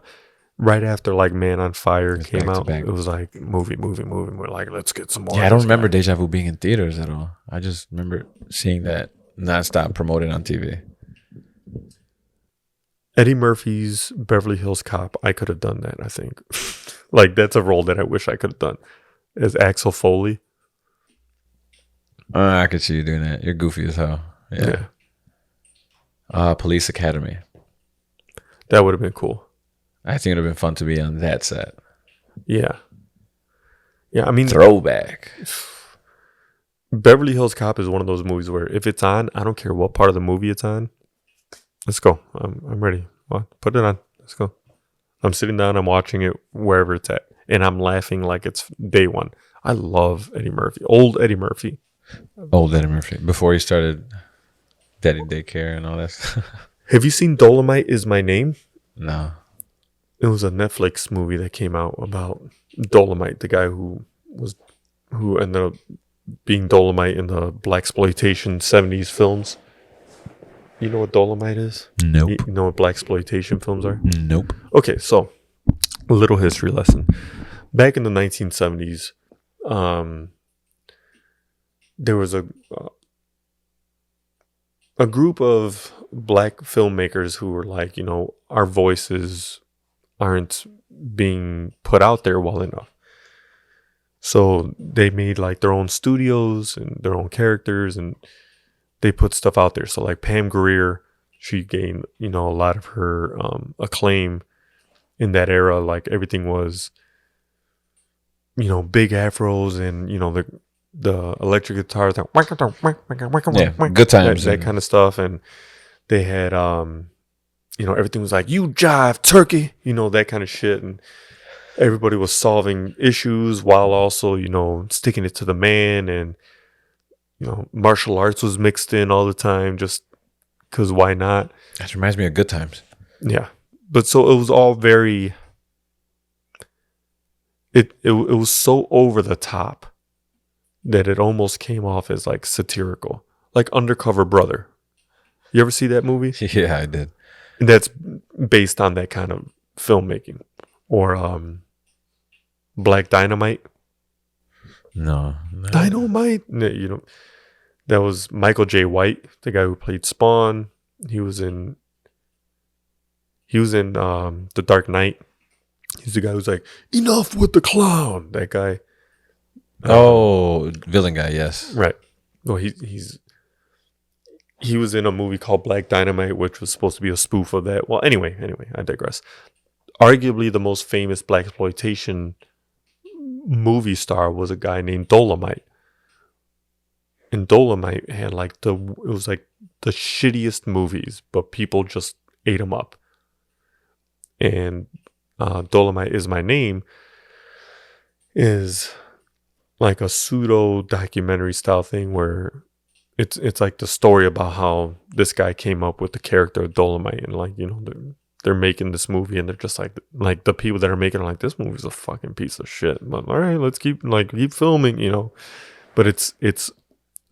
right after like Man on Fire came out. It was like movie. We're like, let's get some more. Yeah, I don't remember Deja Vu being in theaters at all. I just remember seeing that nonstop promoted on TV. Eddie Murphy's Beverly Hills Cop, I could have done that, I think. Like, that's a role that I wish I could have done. As Axel Foley. I could see you doing that. You're goofy as hell. Yeah. Police Academy. That would have been cool. I think it would have been fun to be on that set. Yeah. Yeah, I mean... Throwback. Beverly Hills Cop is one of those movies where if it's on, I don't care what part of the movie it's on. Let's go. I'm ready. Well, put it on. Let's go. I'm sitting down. I'm watching it wherever it's at. And I'm laughing like it's day one. I love Eddie Murphy. Old Eddie Murphy. Before he started Daddy Daycare and all that. Have you seen Dolomite Is My Name? No. It was a Netflix movie that came out about Dolomite, the guy who ended up being Dolomite in the blaxploitation 70s films. You know what Dolomite is? Nope. You know what blaxploitation films are? Nope. Okay, so a little history lesson. Back in the 1970s, there was a group of black filmmakers who were like, our voices aren't being put out there well enough. So they made like their own studios and their own characters, and they put stuff out there. So like Pam Grier, she gained, a lot of her acclaim in that era. Like everything was, big afros and, the electric guitars. Yeah, good times. That kind of stuff. And they had, everything was like, you jive turkey, that kind of shit. And everybody was solving issues while also, sticking it to the man. And, martial arts was mixed in all the time just because why not? That reminds me of Good Times. Yeah. But so it was all very... It was so over the top that it almost came off as like satirical. Like Undercover Brother. You ever see that movie? Yeah, I did. And that's based on that kind of filmmaking. Or Black Dynamite. No. Dynamite? No, that was Michael J. White, the guy who played Spawn. He was in The Dark Knight. He's the guy who's like, enough with the clown. That guy. Oh, villain guy. Yes. Right. Well, he was in a movie called Black Dynamite, which was supposed to be a spoof of that. Well, anyway, I digress. Arguably the most famous blaxploitation movie star was a guy named Dolomite. And Dolomite had it was like the shittiest movies, but people just ate them up. And Dolomite Is My Name is like a pseudo documentary style thing where it's like the story about how this guy came up with the character of Dolomite, and they're making this movie and they're just like the people that are making it, like, this movie's a fucking piece of shit, but all right, let's keep filming. But it's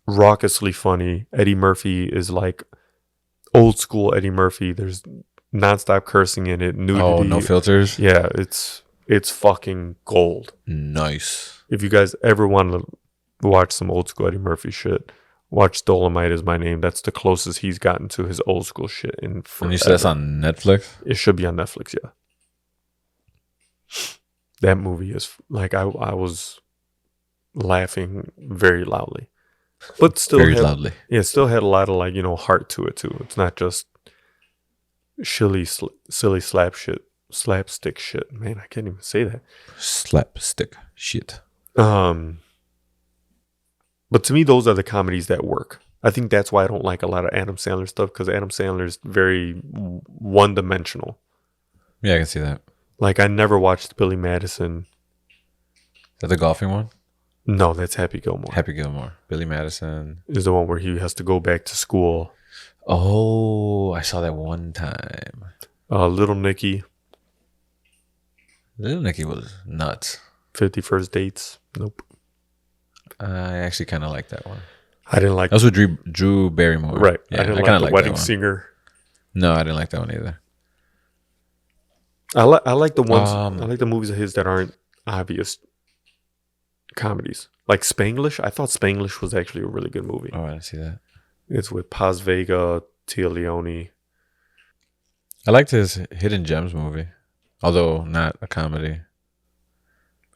raucously funny. Eddie Murphy is like old school Eddie Murphy. There's nonstop cursing in it, nudity. Oh, no filters. Yeah, it's fucking gold. Nice. If you guys ever want to watch some old school Eddie Murphy shit, watch Dolomite Is My Name. That's the closest he's gotten to his old school shit in forever. And you said that's on Netflix? It should be on Netflix, yeah. That movie is like I was laughing very loudly, but still Very loudly. Yeah, it still had a lot of heart to it too. It's not just silly slapstick shit. Man, I can't even say that. Slapstick shit. But to me, those are the comedies that work. I think that's why I don't like a lot of Adam Sandler stuff, because Adam Sandler is very one-dimensional. Yeah, I can see that. Like, I never watched Billy Madison. Is that the golfing one? No, that's Happy Gilmore. Happy Gilmore. Billy Madison is the one where he has to go back to school. Oh, I saw that one time. Little Nicky. Little Nicky was nuts. 50 First Dates. Nope. I actually kind of like that one. I didn't like that. Was with Drew Barrymore. Right. Yeah, I didn't like The Wedding Singer. No, I didn't like that one either. I like the ones. I like the movies of his that aren't obvious comedies. Like Spanglish. I thought Spanglish was actually a really good movie. Oh, I didn't see that. It's with Paz Vega, Tia Leone. I liked his Hidden Gems movie, although not a comedy.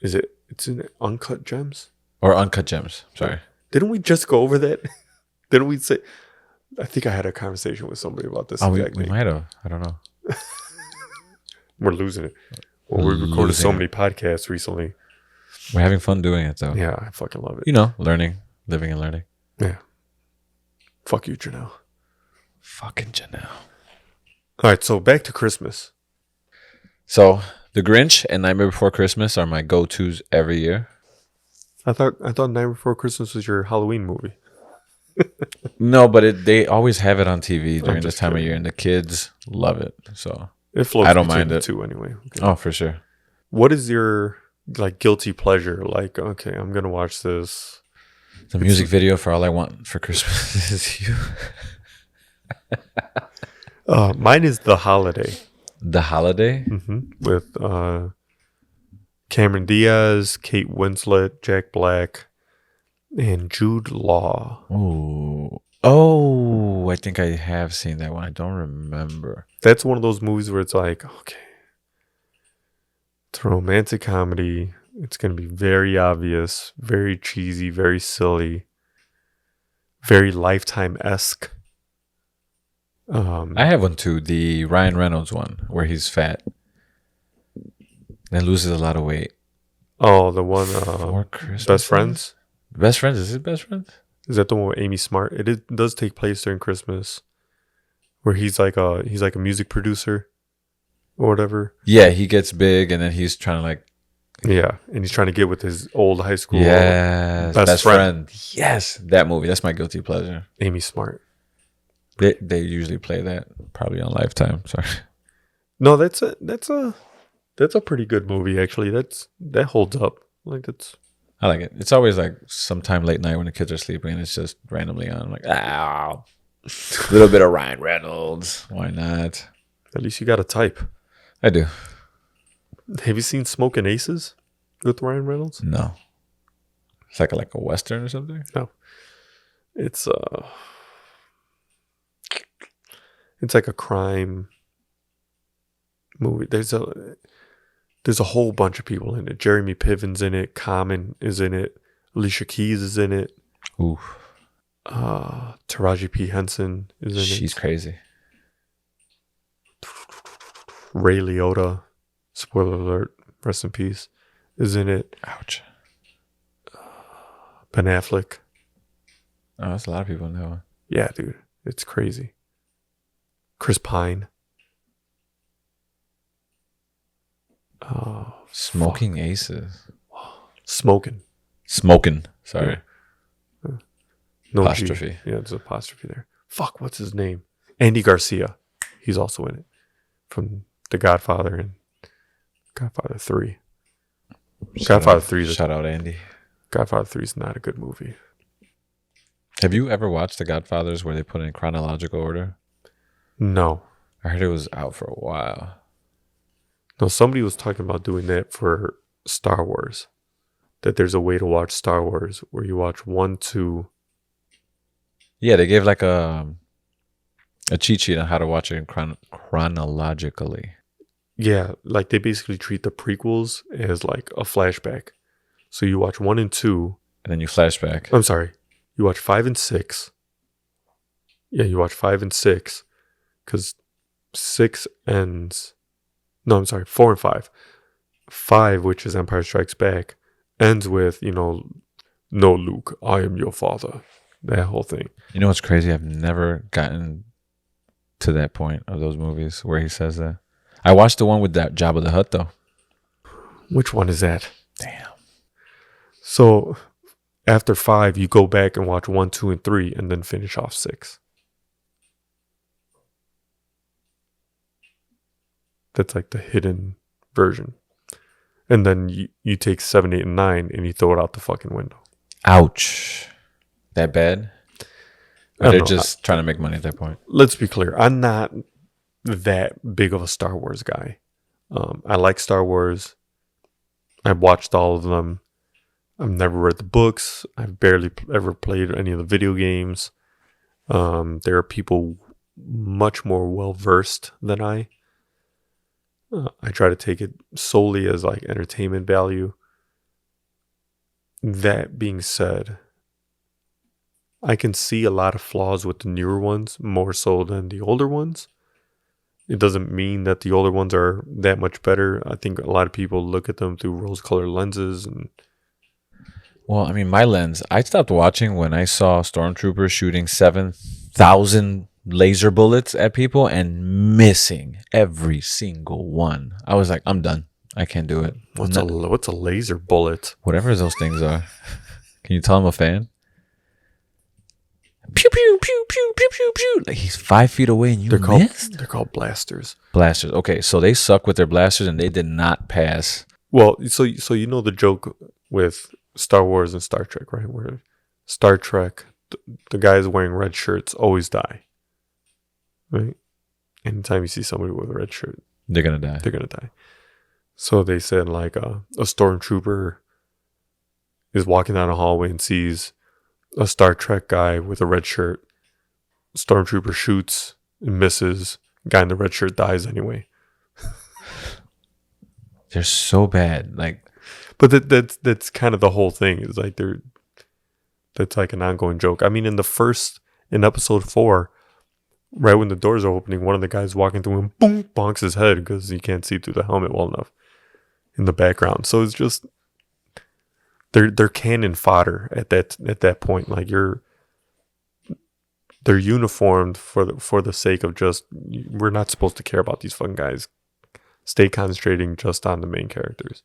Is it? It's in Uncut Gems? Or Uncut Gems. Sorry. Didn't we just go over that? Didn't we say? I think I had a conversation with somebody about this. Oh, we might have. I don't know. We're losing it. Well, we recorded so many podcasts recently. We're having fun doing it, though. Yeah, I fucking love it. Learning, living and learning. Yeah. Fuck you, Janelle. Fucking Janelle. All right, so back to Christmas. So, The Grinch and Nightmare Before Christmas are my go-tos every year. I thought Nightmare Before Christmas was your Halloween movie. No, but they always have it on TV during this time of year, and the kids love it. So it floats. I don't mind it too, anyway. Okay. Oh, for sure. What is your guilty pleasure? Like, okay, I'm gonna watch this. The music video for All I Want for Christmas Is You. Mine is The Holiday. The Holiday? Mm-hmm. With Cameron Diaz, Kate Winslet, Jack Black, and Jude Law. Oh, I think I have seen that one. I don't remember. That's one of those movies where it's like, okay, it's a romantic comedy. It's going to be very obvious, very cheesy, very silly, very Lifetime-esque. I have one too, the Ryan Reynolds one, where he's fat. Then loses a lot of weight. Oh, the one, Best Friends? Best Friends? Is it Best Friends? Is that the one with Amy Smart? It does take place during Christmas, where he's like a music producer or whatever. Yeah, he gets big and then he's trying to and he's trying to get with his old high school best friend. Yes, that movie. That's my guilty pleasure. Amy Smart. They usually play that probably on Lifetime. Sorry. No, that's a pretty good movie actually. That holds up. I like it. It's always like sometime late night when the kids are sleeping and it's just randomly on. I'm like, a little bit of Ryan Reynolds. Why not? At least you got a type. I do. Have you seen Smoking Aces with Ryan Reynolds? No. It's like a Western or something? No. It's like a crime movie. There's a whole bunch of people in it. Jeremy Piven's in it. Common is in it. Alicia Keys is in it. Ooh, Taraji P. Henson is in it. she's crazy. Ray Liotta, spoiler alert, rest in peace, is in it. Ouch. Ben Affleck. Oh, that's a lot of people in that one. Yeah, dude. It's crazy. Chris Pine. Oh, Smoking Aces. Smoking. Smoking. Sorry. No Apostrophe. G. Yeah, there's an apostrophe there. Fuck, what's his name? Andy Garcia. He's also in it. From The Godfather and Godfather 3. Godfather 3 is Shout out Andy. Godfather 3 is not a good movie. Have you ever watched The Godfathers where they put it in chronological order? No. I heard it was out for a while. No, somebody was talking about doing that for Star Wars. That there's a way to watch Star Wars where you watch 1, 2. Yeah, they gave like a cheat sheet on how to watch it in chronologically. Yeah, like they basically treat the prequels as like a flashback. So you watch 1 and 2. And then you flashback. I'm sorry. You watch 5 and 6. Yeah, you watch 5 and 6. Because 6 ends. No, I'm sorry. 4 and 5. 5, which is Empire Strikes Back, ends with, no, Luke, I am your father. That whole thing. You know what's crazy? I've never gotten to that point of those movies where he says that. I watched the one with that Jabba the Hutt, though. Which one is that? Damn. So after 5, you go back and watch 1, 2, and 3, and then finish off 6. That's like the hidden version. And then you take 7, 8, and 9, and you throw it out the fucking window. Ouch. That bad? Or they're just trying to make money at that point. Let's be clear. I'm not that big of a Star Wars guy. I like Star Wars. I've watched all of them. I've never read the books. I've barely ever played any of the video games. There are people much more well-versed than I. I try to take it solely as like entertainment value. That being said, I can see a lot of flaws with the newer ones more so than the older ones. It doesn't mean that the older ones are that much better. I think a lot of people look at them through rose-colored lenses. And well, I mean, my lens, I stopped watching when I saw stormtroopers shooting 7,000 laser bullets at people and missing every single one. I was like, I'm done. I can't do it. What's a laser bullet? Whatever those things are. Can you tell I'm a fan? Pew, pew, pew, pew, pew, pew, pew. Like he's 5 feet away and you missed? They're called blasters. Blasters. Okay, so they suck with their blasters and they did not pass. Well, so you know the joke with Star Wars and Star Trek, right? Where Star Trek, the guys wearing red shirts always die. Right? Anytime you see somebody with a red shirt, they're going to die. They're going to die. So they said like a stormtrooper is walking down a hallway and sees a Star Trek guy with a red shirt. Stormtrooper shoots and misses. Guy in the red shirt dies anyway. They're so bad. Like, but that's kind of the whole thing. Is like that's like an ongoing joke. I mean, in episode 4, right when the doors are opening, one of the guys walking through and boom, bonks his head because he can't see through the helmet well enough in the background. So it's just they're cannon fodder at that point. Like they're uniformed for the sake of just, we're not supposed to care about these fucking guys. Stay concentrating just on the main characters.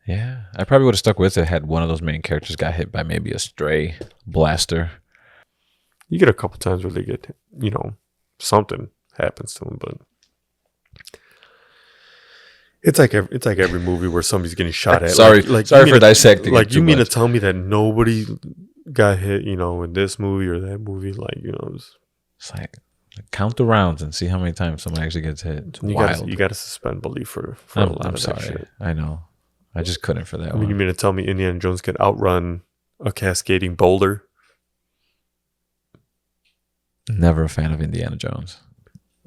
Yeah, I probably would have stuck with it had one of those main characters got hit by maybe a stray blaster. You get a couple times where they get, something happens to them, but it's like every movie where somebody's getting shot at. Sorry for dissecting. Like, you mean to tell me that nobody got hit, in this movie or that movie? Like, it's like count the rounds and see how many times someone actually gets hit. It's wild. You got to suspend belief for a lot of that shit. I know. I just couldn't for that one. You mean to tell me Indiana Jones could outrun a cascading boulder? Never a fan of Indiana Jones.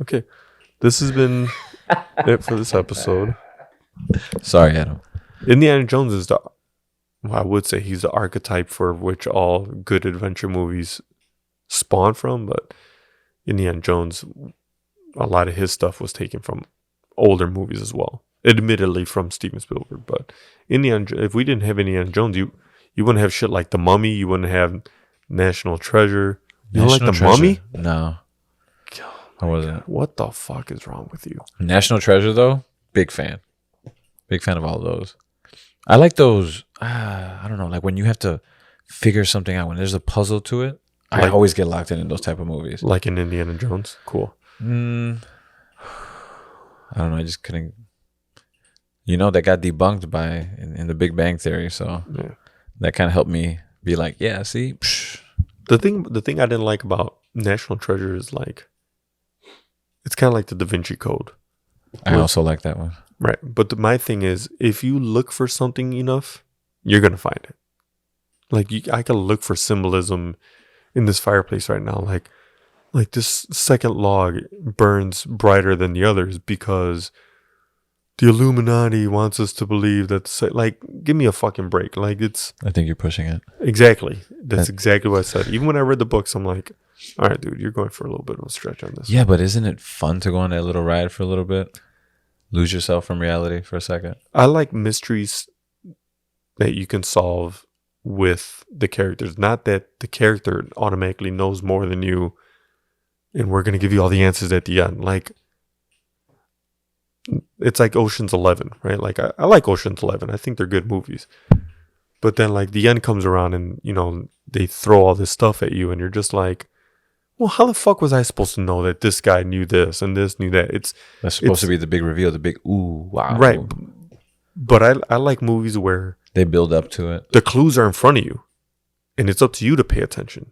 Okay. This has been it for this episode. Sorry, Adam. Indiana Jones is well, I would say he's the archetype for which all good adventure movies spawn from. But Indiana Jones, a lot of his stuff was taken from older movies as well. Admittedly from Steven Spielberg, but if we didn't have Indiana Jones, you wouldn't have shit like The Mummy. You wouldn't have National Treasure. You don't like The Mummy? No, I wasn't. What the fuck is wrong with you? National Treasure though, big fan of all those. I like those. I don't know, like when you have to figure something out when there's a puzzle to it. I always get locked in those type of movies. Like in Indiana Jones, cool. I don't know. I just couldn't. That got debunked in the Big Bang Theory, so that kind of helped me be like, yeah, see. Psh. The thing I didn't like about National Treasure is like, it's kind of like the Da Vinci Code. I also like that one. Right, but my thing is, if you look for something enough, you're gonna find it. Like I can look for symbolism in this fireplace right now. Like this second log burns brighter than the others because the Illuminati wants us to believe that. Like, give me a fucking break. Like, it's. I think you're pushing it. Exactly. That's exactly what I said. Even when I read the books, I'm like, all right, dude, you're going for a little bit of a stretch on this. Yeah, but isn't it fun to go on that little ride for a little bit? Lose yourself from reality for a second. I like mysteries that you can solve with the characters. Not that the character automatically knows more than you and we're going to give you all the answers at the end. Like, it's like Ocean's 11, right? Like, I like Ocean's 11. I think they're good movies. But then, like, the end comes around and, they throw all this stuff at you and you're just like, well, how the fuck was I supposed to know that this guy knew this and this knew that? That's supposed to be the big reveal, the big, ooh, wow. Right. But I like movies where they build up to it. The clues are in front of you and it's up to you to pay attention.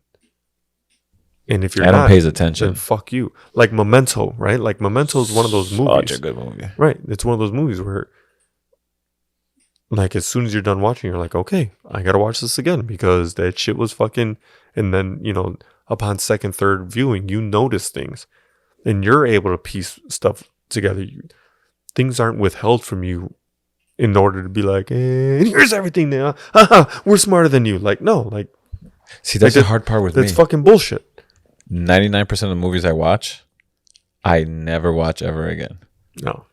And if you're Adam not, pays attention, then fuck you. Like Memento, right? Like Memento is one of those movies. Such a good movie. Right. It's one of those movies where, like, as soon as you're done watching, you're like, okay, I gotta watch this again because that shit was fucking. And then, upon second, third viewing, you notice things and you're able to piece stuff together. Things aren't withheld from you in order to be like, here's everything now. We're smarter than you. Like, no, like. See, that's the hard part with me. That's fucking bullshit. 99% of the movies I watch, I never watch ever again. No.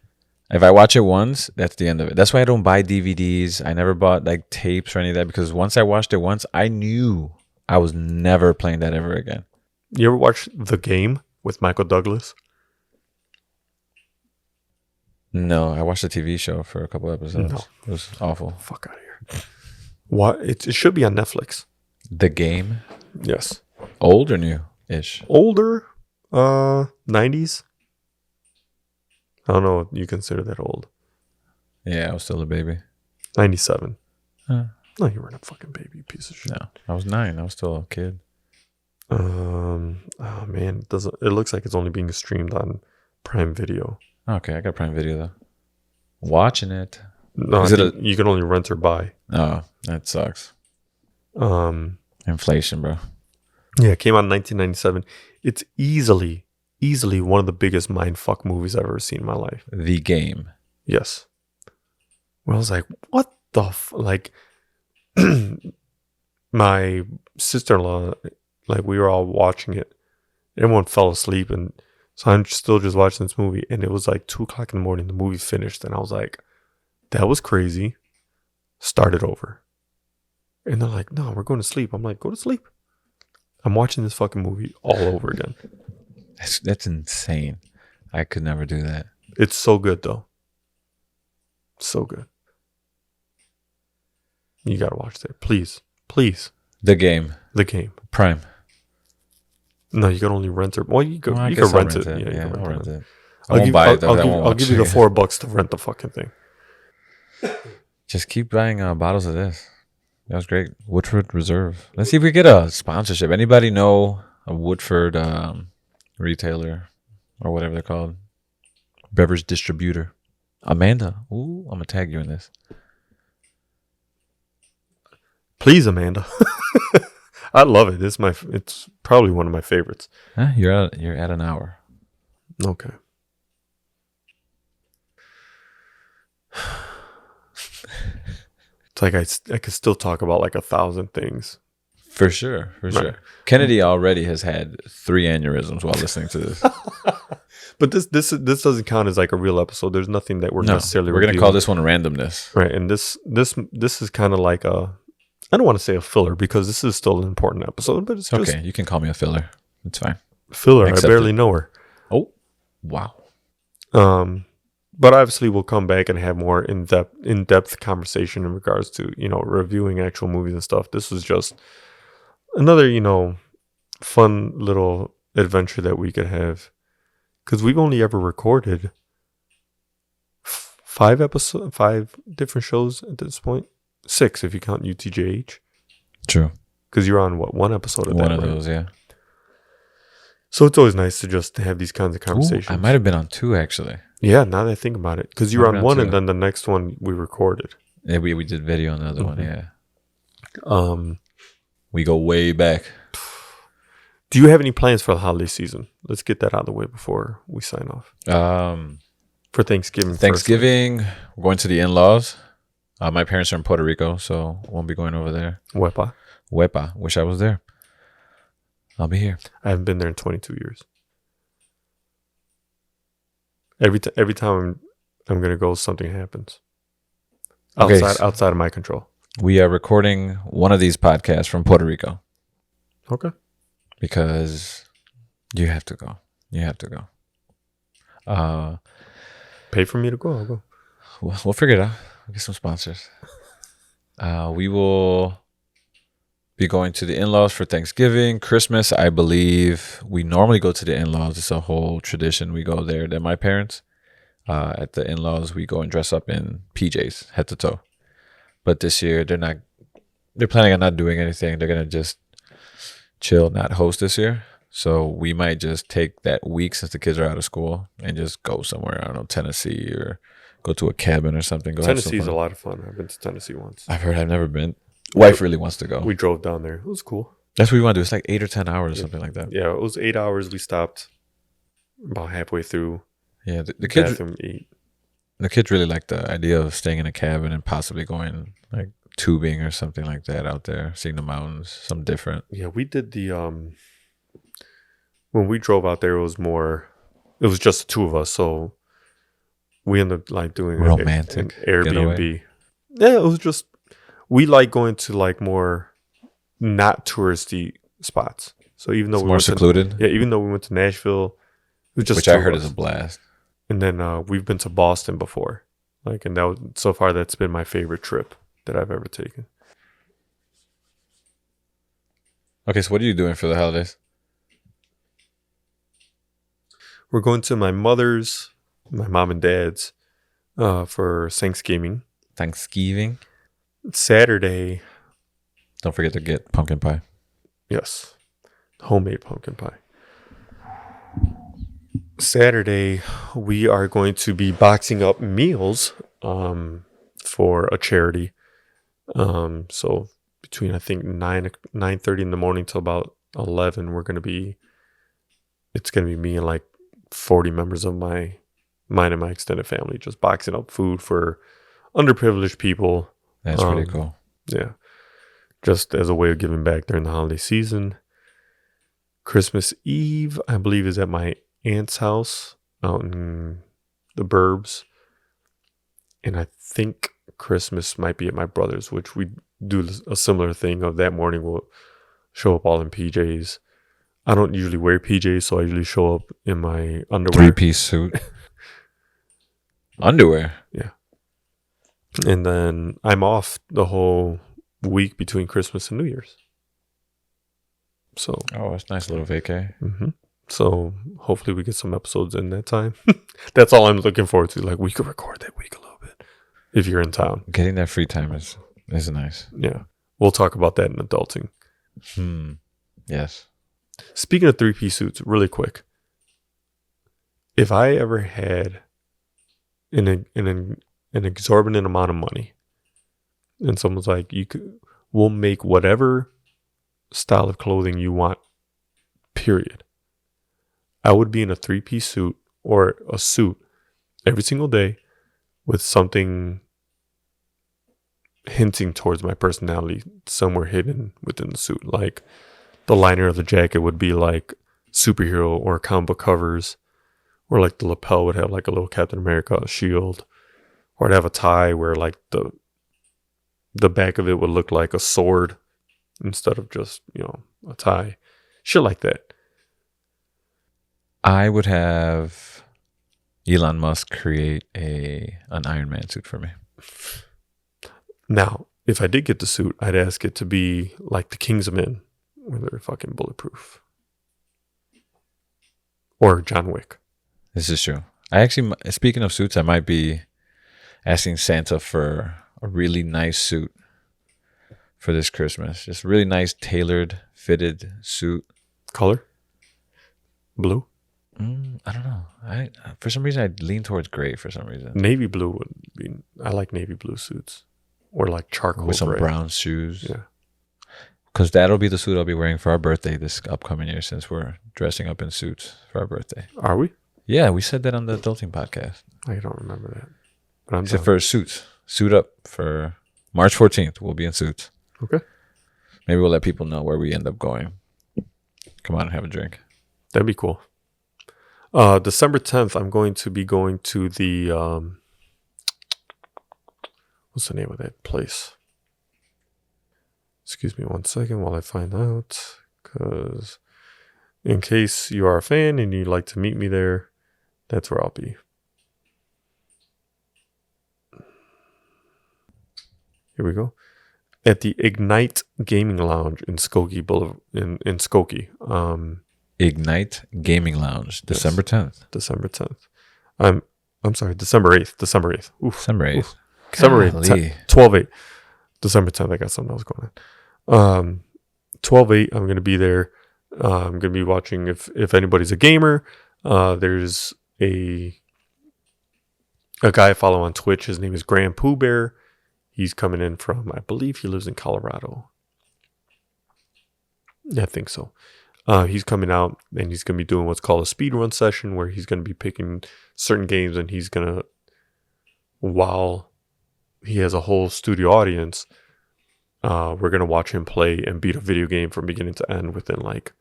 If I watch it once, that's the end of it. That's why I don't buy DVDs. I never bought like tapes or any of that because once I watched it once, I knew I was never playing that ever again. You ever watch The Game with Michael Douglas? No, I watched the TV show for a couple episodes. No. It was awful. Fuck out of here. What? It should be on Netflix. The Game? Yes. Old or new-ish? Older. 90s. I don't know if you consider that old. Yeah, I was still a baby. 97. No, you weren't a fucking baby, piece of shit. No, I was 9. I was still a kid. Oh man, it looks like it's only being streamed on Prime Video. Okay, I got Prime Video though. Watching it. No, you can only rent or buy. Oh, that sucks. Inflation, bro. Yeah, it came out in 1997. It's easily one of the biggest mindfuck movies I've ever seen in my life. The Game. Yes. Where I was like, what the like my sister-in-law, like, we were all watching it. Everyone fell asleep, and so I'm still just watching this movie, and it was like 2:00 in the morning. The movie finished, and I was like, that was crazy. Start it over. And they're like, no, we're going to sleep. I'm like, go to sleep. I'm watching this fucking movie all over again. That's insane. I could never do that. It's so good, though. So good. You gotta watch that. Please. The Game. The Game. Prime. No, you can only rent it. Well, you can rent it. Yeah, I'll rent it. I I'll won't buy it, though. I'll give you the $4 to rent the fucking thing. Just keep buying bottles of this. That was great. Woodford Reserve. Let's see if we get a sponsorship. Anybody know a Woodford retailer or whatever they're called? Beverage distributor. Amanda. Ooh, I'm going to tag you in this. Please, Amanda. I love it. It's probably one of my favorites. Huh? You're at an hour. Okay. It's like I could still talk about like 1,000 things. For sure. Right. Kennedy already has had 3 aneurysms while listening to this. But this doesn't count as like a real episode. There's nothing that we're necessarily we're gonna call this one randomness. Right. And this is kind of like I don't want to say a filler because this is still an important episode, but it's just okay. You can call me a filler. It's fine. Filler. I barely know her. Oh, wow. But obviously we'll come back and have more in-depth conversation in regards to, reviewing actual movies and stuff. This was just another, fun little adventure that we could have. Because we've only ever recorded 5 different shows at this point. 6 if you count UTJH. True. Because you're on, one episode of that, one of those, yeah. So it's always nice to just have these kinds of conversations. Ooh, I might have been on 2, actually. Yeah, now that I think about it. Because you were on 1 and then the next one we recorded. Yeah, we did video on the other one, yeah. We go way back. Do you have any plans for the holiday season? Let's get that out of the way before we sign off. For Thanksgiving. We're going to the in-laws. My parents are in Puerto Rico, so won't be going over there. Wepa. Wish I was there. I'll be here. I haven't been there in 22 years. Every time I'm gonna go, something happens. Outside of my control. We are recording one of these podcasts from Puerto Rico. Okay. Because you have to go. Pay for me to go. I'll go. We'll figure it out. We'll get some sponsors. We will be going to the in-laws for Thanksgiving. Christmas, I believe we normally go to the in-laws. It's a whole tradition. We go there. They're my parents. At the in-laws, we go and dress up in PJs, head to toe. But this year, they're planning on not doing anything. They're going to just chill, not host this year. So we might just take that week since the kids are out of school and just go somewhere. I don't know, Tennessee, or go to a cabin or something. Tennessee is a lot of fun. I've been to Tennessee once. I've heard. I've never been. Wife really wants to go. We drove down there. It was cool. That's what we want to do. It's like 8 or 10 hours or something like that. Yeah, it was 8 hours. We stopped about halfway through. Yeah, the kids. Bathroom, eat. The kids really like the idea of staying in a cabin and possibly going like tubing or something like that out there, seeing the mountains, something different. Yeah, we did the when we drove out there, it was just the 2 of us, so we ended up like doing romantic an Airbnb. Getaway. Yeah, it was just, we like going to like more not touristy spots. So even though more secluded. Even though we went to Nashville, it was just which I heard is a blast. And then we've been to Boston before, and so far that's been my favorite trip that I've ever taken. Okay, so what are you doing for the holidays? We're going to my mother's, my mom and dad's, for Thanksgiving. Saturday. Don't forget to get pumpkin pie. Yes, homemade pumpkin pie. Saturday, we are going to be boxing up meals for a charity. So between, I think, 9:30 in the morning till about 11, it's going to be me and like 40 members of mine and my extended family just boxing up food for underprivileged people. That's pretty cool. Yeah. Just as a way of giving back during the holiday season. Christmas Eve, I believe, is at my aunt's house out in the burbs. And I think Christmas might be at my brother's, which we do a similar thing of that morning. We'll show up all in PJs. I don't usually wear PJs, so I usually show up in my underwear. 3-piece suit. Underwear? Yeah. And then I'm off the whole week between Christmas and New Year's. So. Oh, that's a nice little vacay. Mm-hmm. So hopefully we get some episodes in that time. That's all I'm looking forward to. Like, we could record that week a little bit if you're in town. Getting that free time is nice. Yeah. We'll talk about that in adulting. Yes. Speaking of 3-piece suits, really quick. If I ever had an exorbitant amount of money and someone's like, we'll make whatever style of clothing you want, period. I would be in a 3-piece suit or a suit every single day with something hinting towards my personality somewhere hidden within the suit. Like the liner of the jacket would be like superhero or comic book covers, or like the lapel would have like a little Captain America shield, or it'd have a tie where like the back of it would look like a sword instead of just, a tie. Shit like that. I would have Elon Musk create an Iron Man suit for me. Now, if I did get the suit, I'd ask it to be like the Kings of Men, where they're fucking bulletproof. Or John Wick. This is true. I actually, speaking of suits, I might be asking Santa for a really nice suit for this Christmas. Just really nice, tailored, fitted suit. Color? Blue? I don't know. For some reason, I lean towards gray for some reason. Navy blue would be... I like navy blue suits. Or like charcoal with some gray. brown shoes. Yeah. Because that'll be the suit I'll be wearing for our birthday this upcoming year, since we're dressing up in suits for our birthday. Are we? Yeah, we said that on the Adulting podcast. I don't remember that. But Except for suits. Suit up for March 14th. We'll be in suits. Okay. Maybe we'll let people know where we end up going. Come on and have a drink. That'd be cool. December 10th, I'm going to be going to the... what's the name of that place? Excuse me 1 second while I find out. Because in case you are a fan and you'd like to meet me there, that's where I'll be. Here we go. At the Ignite Gaming Lounge in Skokie Boulevard, in Skokie. Ignite Gaming Lounge, December 10th. December 10th. I'm sorry, December 8th. December 8th. Oof. December 8th. Oof. December 8th. 12/8. December 10th. I got something else going on. 12/8. I'm going to be there. I'm going to be watching if anybody's a gamer. There's a guy I follow on Twitch. His name is Grand Pooh Bear. He's coming in from, I believe he lives in Colorado. Yeah, I think so. He's coming out and he's going to be doing what's called a speedrun session, where he's going to be picking certain games, and he's going to, while he has a whole studio audience, we're going to watch him play and beat a video game from beginning to end within like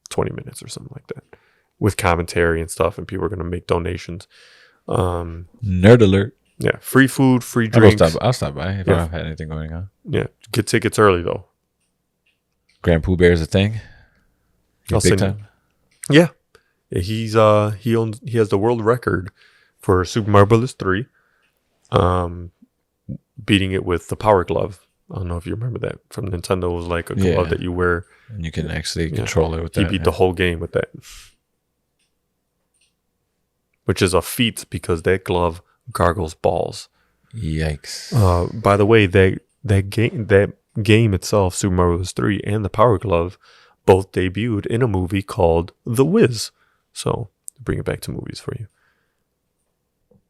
20 minutes or something like that, with commentary and stuff, and people are going to make donations. Nerd alert. Yeah, free food, free drinks. I'll stop by if I don't have anything going on. Yeah, get tickets early though. Grand Pooh Bear is a thing. I'll Big send time. Yeah, he's he has the world record for Super Mario Bros. 3, beating it with the Power Glove. I don't know if you remember that from Nintendo. It was like a glove that you wear, and you can actually control it with that. He beat the whole game with that, which is a feat because that glove gargles balls. Yikes! By the way, that game itself, Super Mario Bros. 3, and the Power Glove, both debuted in a movie called The Wiz. So, bring it back to movies for you.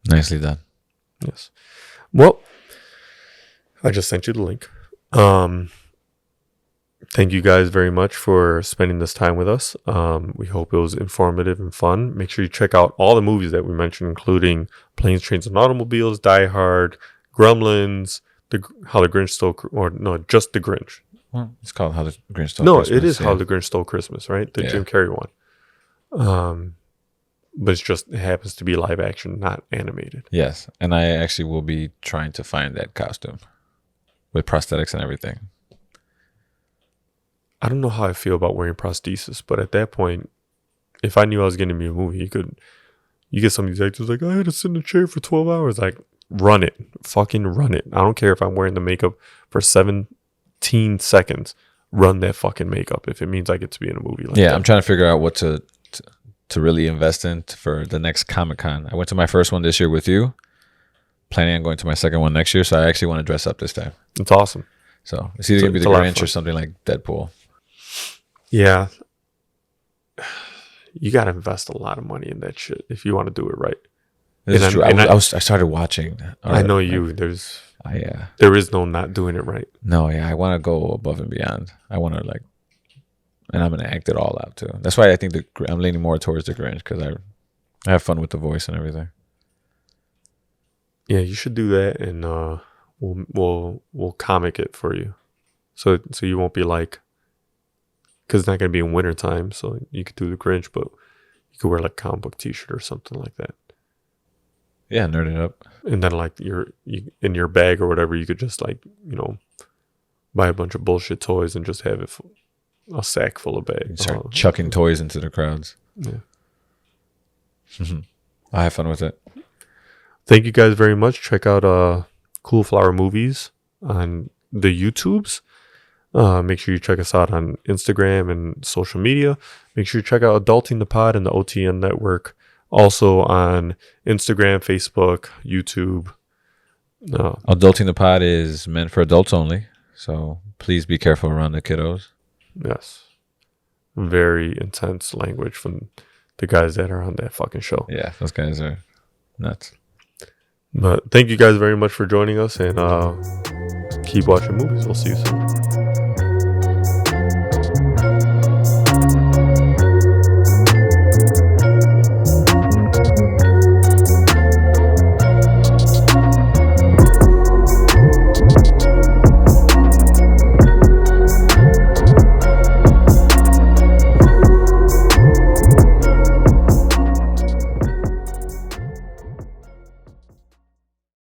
Nicely done. Yes. Well, I just sent you the link. Thank you guys very much for spending this time with us. We hope it was informative and fun. Make sure you check out all the movies that we mentioned, including Planes, Trains, and Automobiles, Die Hard, Gremlins, How the Grinch Stole... Or no, just The Grinch. Well, it's called How the Grinch Stole Christmas. No, it is How the Grinch Stole Christmas, right? The Jim Carrey one. But it happens to be live action, not animated. Yes, and I actually will be trying to find that costume with prosthetics and everything. I don't know how I feel about wearing prosthesis, but at that point, if I knew I was going to be a movie, you get some of these actors like, I had to sit in a chair for 12 hours. Like, run it. Fucking run it. I don't care if I'm wearing the makeup for 17 seconds. Run that fucking makeup if it means I get to be in a movie like that. I'm trying to figure out what to really invest in for the next Comic-Con. I went to my first one this year with you. Planning on going to my second one next year, so I actually want to dress up this time. It's awesome. So it's either going to be the Grinch or something like Deadpool. Yeah. You got to invest a lot of money in that shit if you want to do it right. This is true. I started watching. I know you. There is no not doing it right. No, I want to go above and beyond. I want to and I'm going to act it all out too. That's why I think I'm leaning more towards the Grinch, because I have fun with the voice and everything. Yeah, you should do that, and we'll comic it for you, so you won't be like, because it's not gonna be in wintertime, so you could do the Grinch, but you could wear like a comic book T-shirt or something like that. Yeah, nerd it up. And then like in your bag or whatever, you could just like buy a bunch of bullshit toys and just have it a sack full of bags. Start chucking toys into the crowds. Yeah. I have fun with it. Thank you guys very much. Check out Cool Flower Movies on the YouTubes. Make sure you check us out on Instagram and social media. Make sure you check out Adulting the Pod and the OTN Network. Also on Instagram, Facebook, YouTube. Adulting the Pod is meant for adults only. So please be careful around the kiddos. Yes. Very intense language from the guys that are on that fucking show. Yeah, those guys are nuts. But thank you guys very much for joining us, and keep watching movies. We'll see you soon.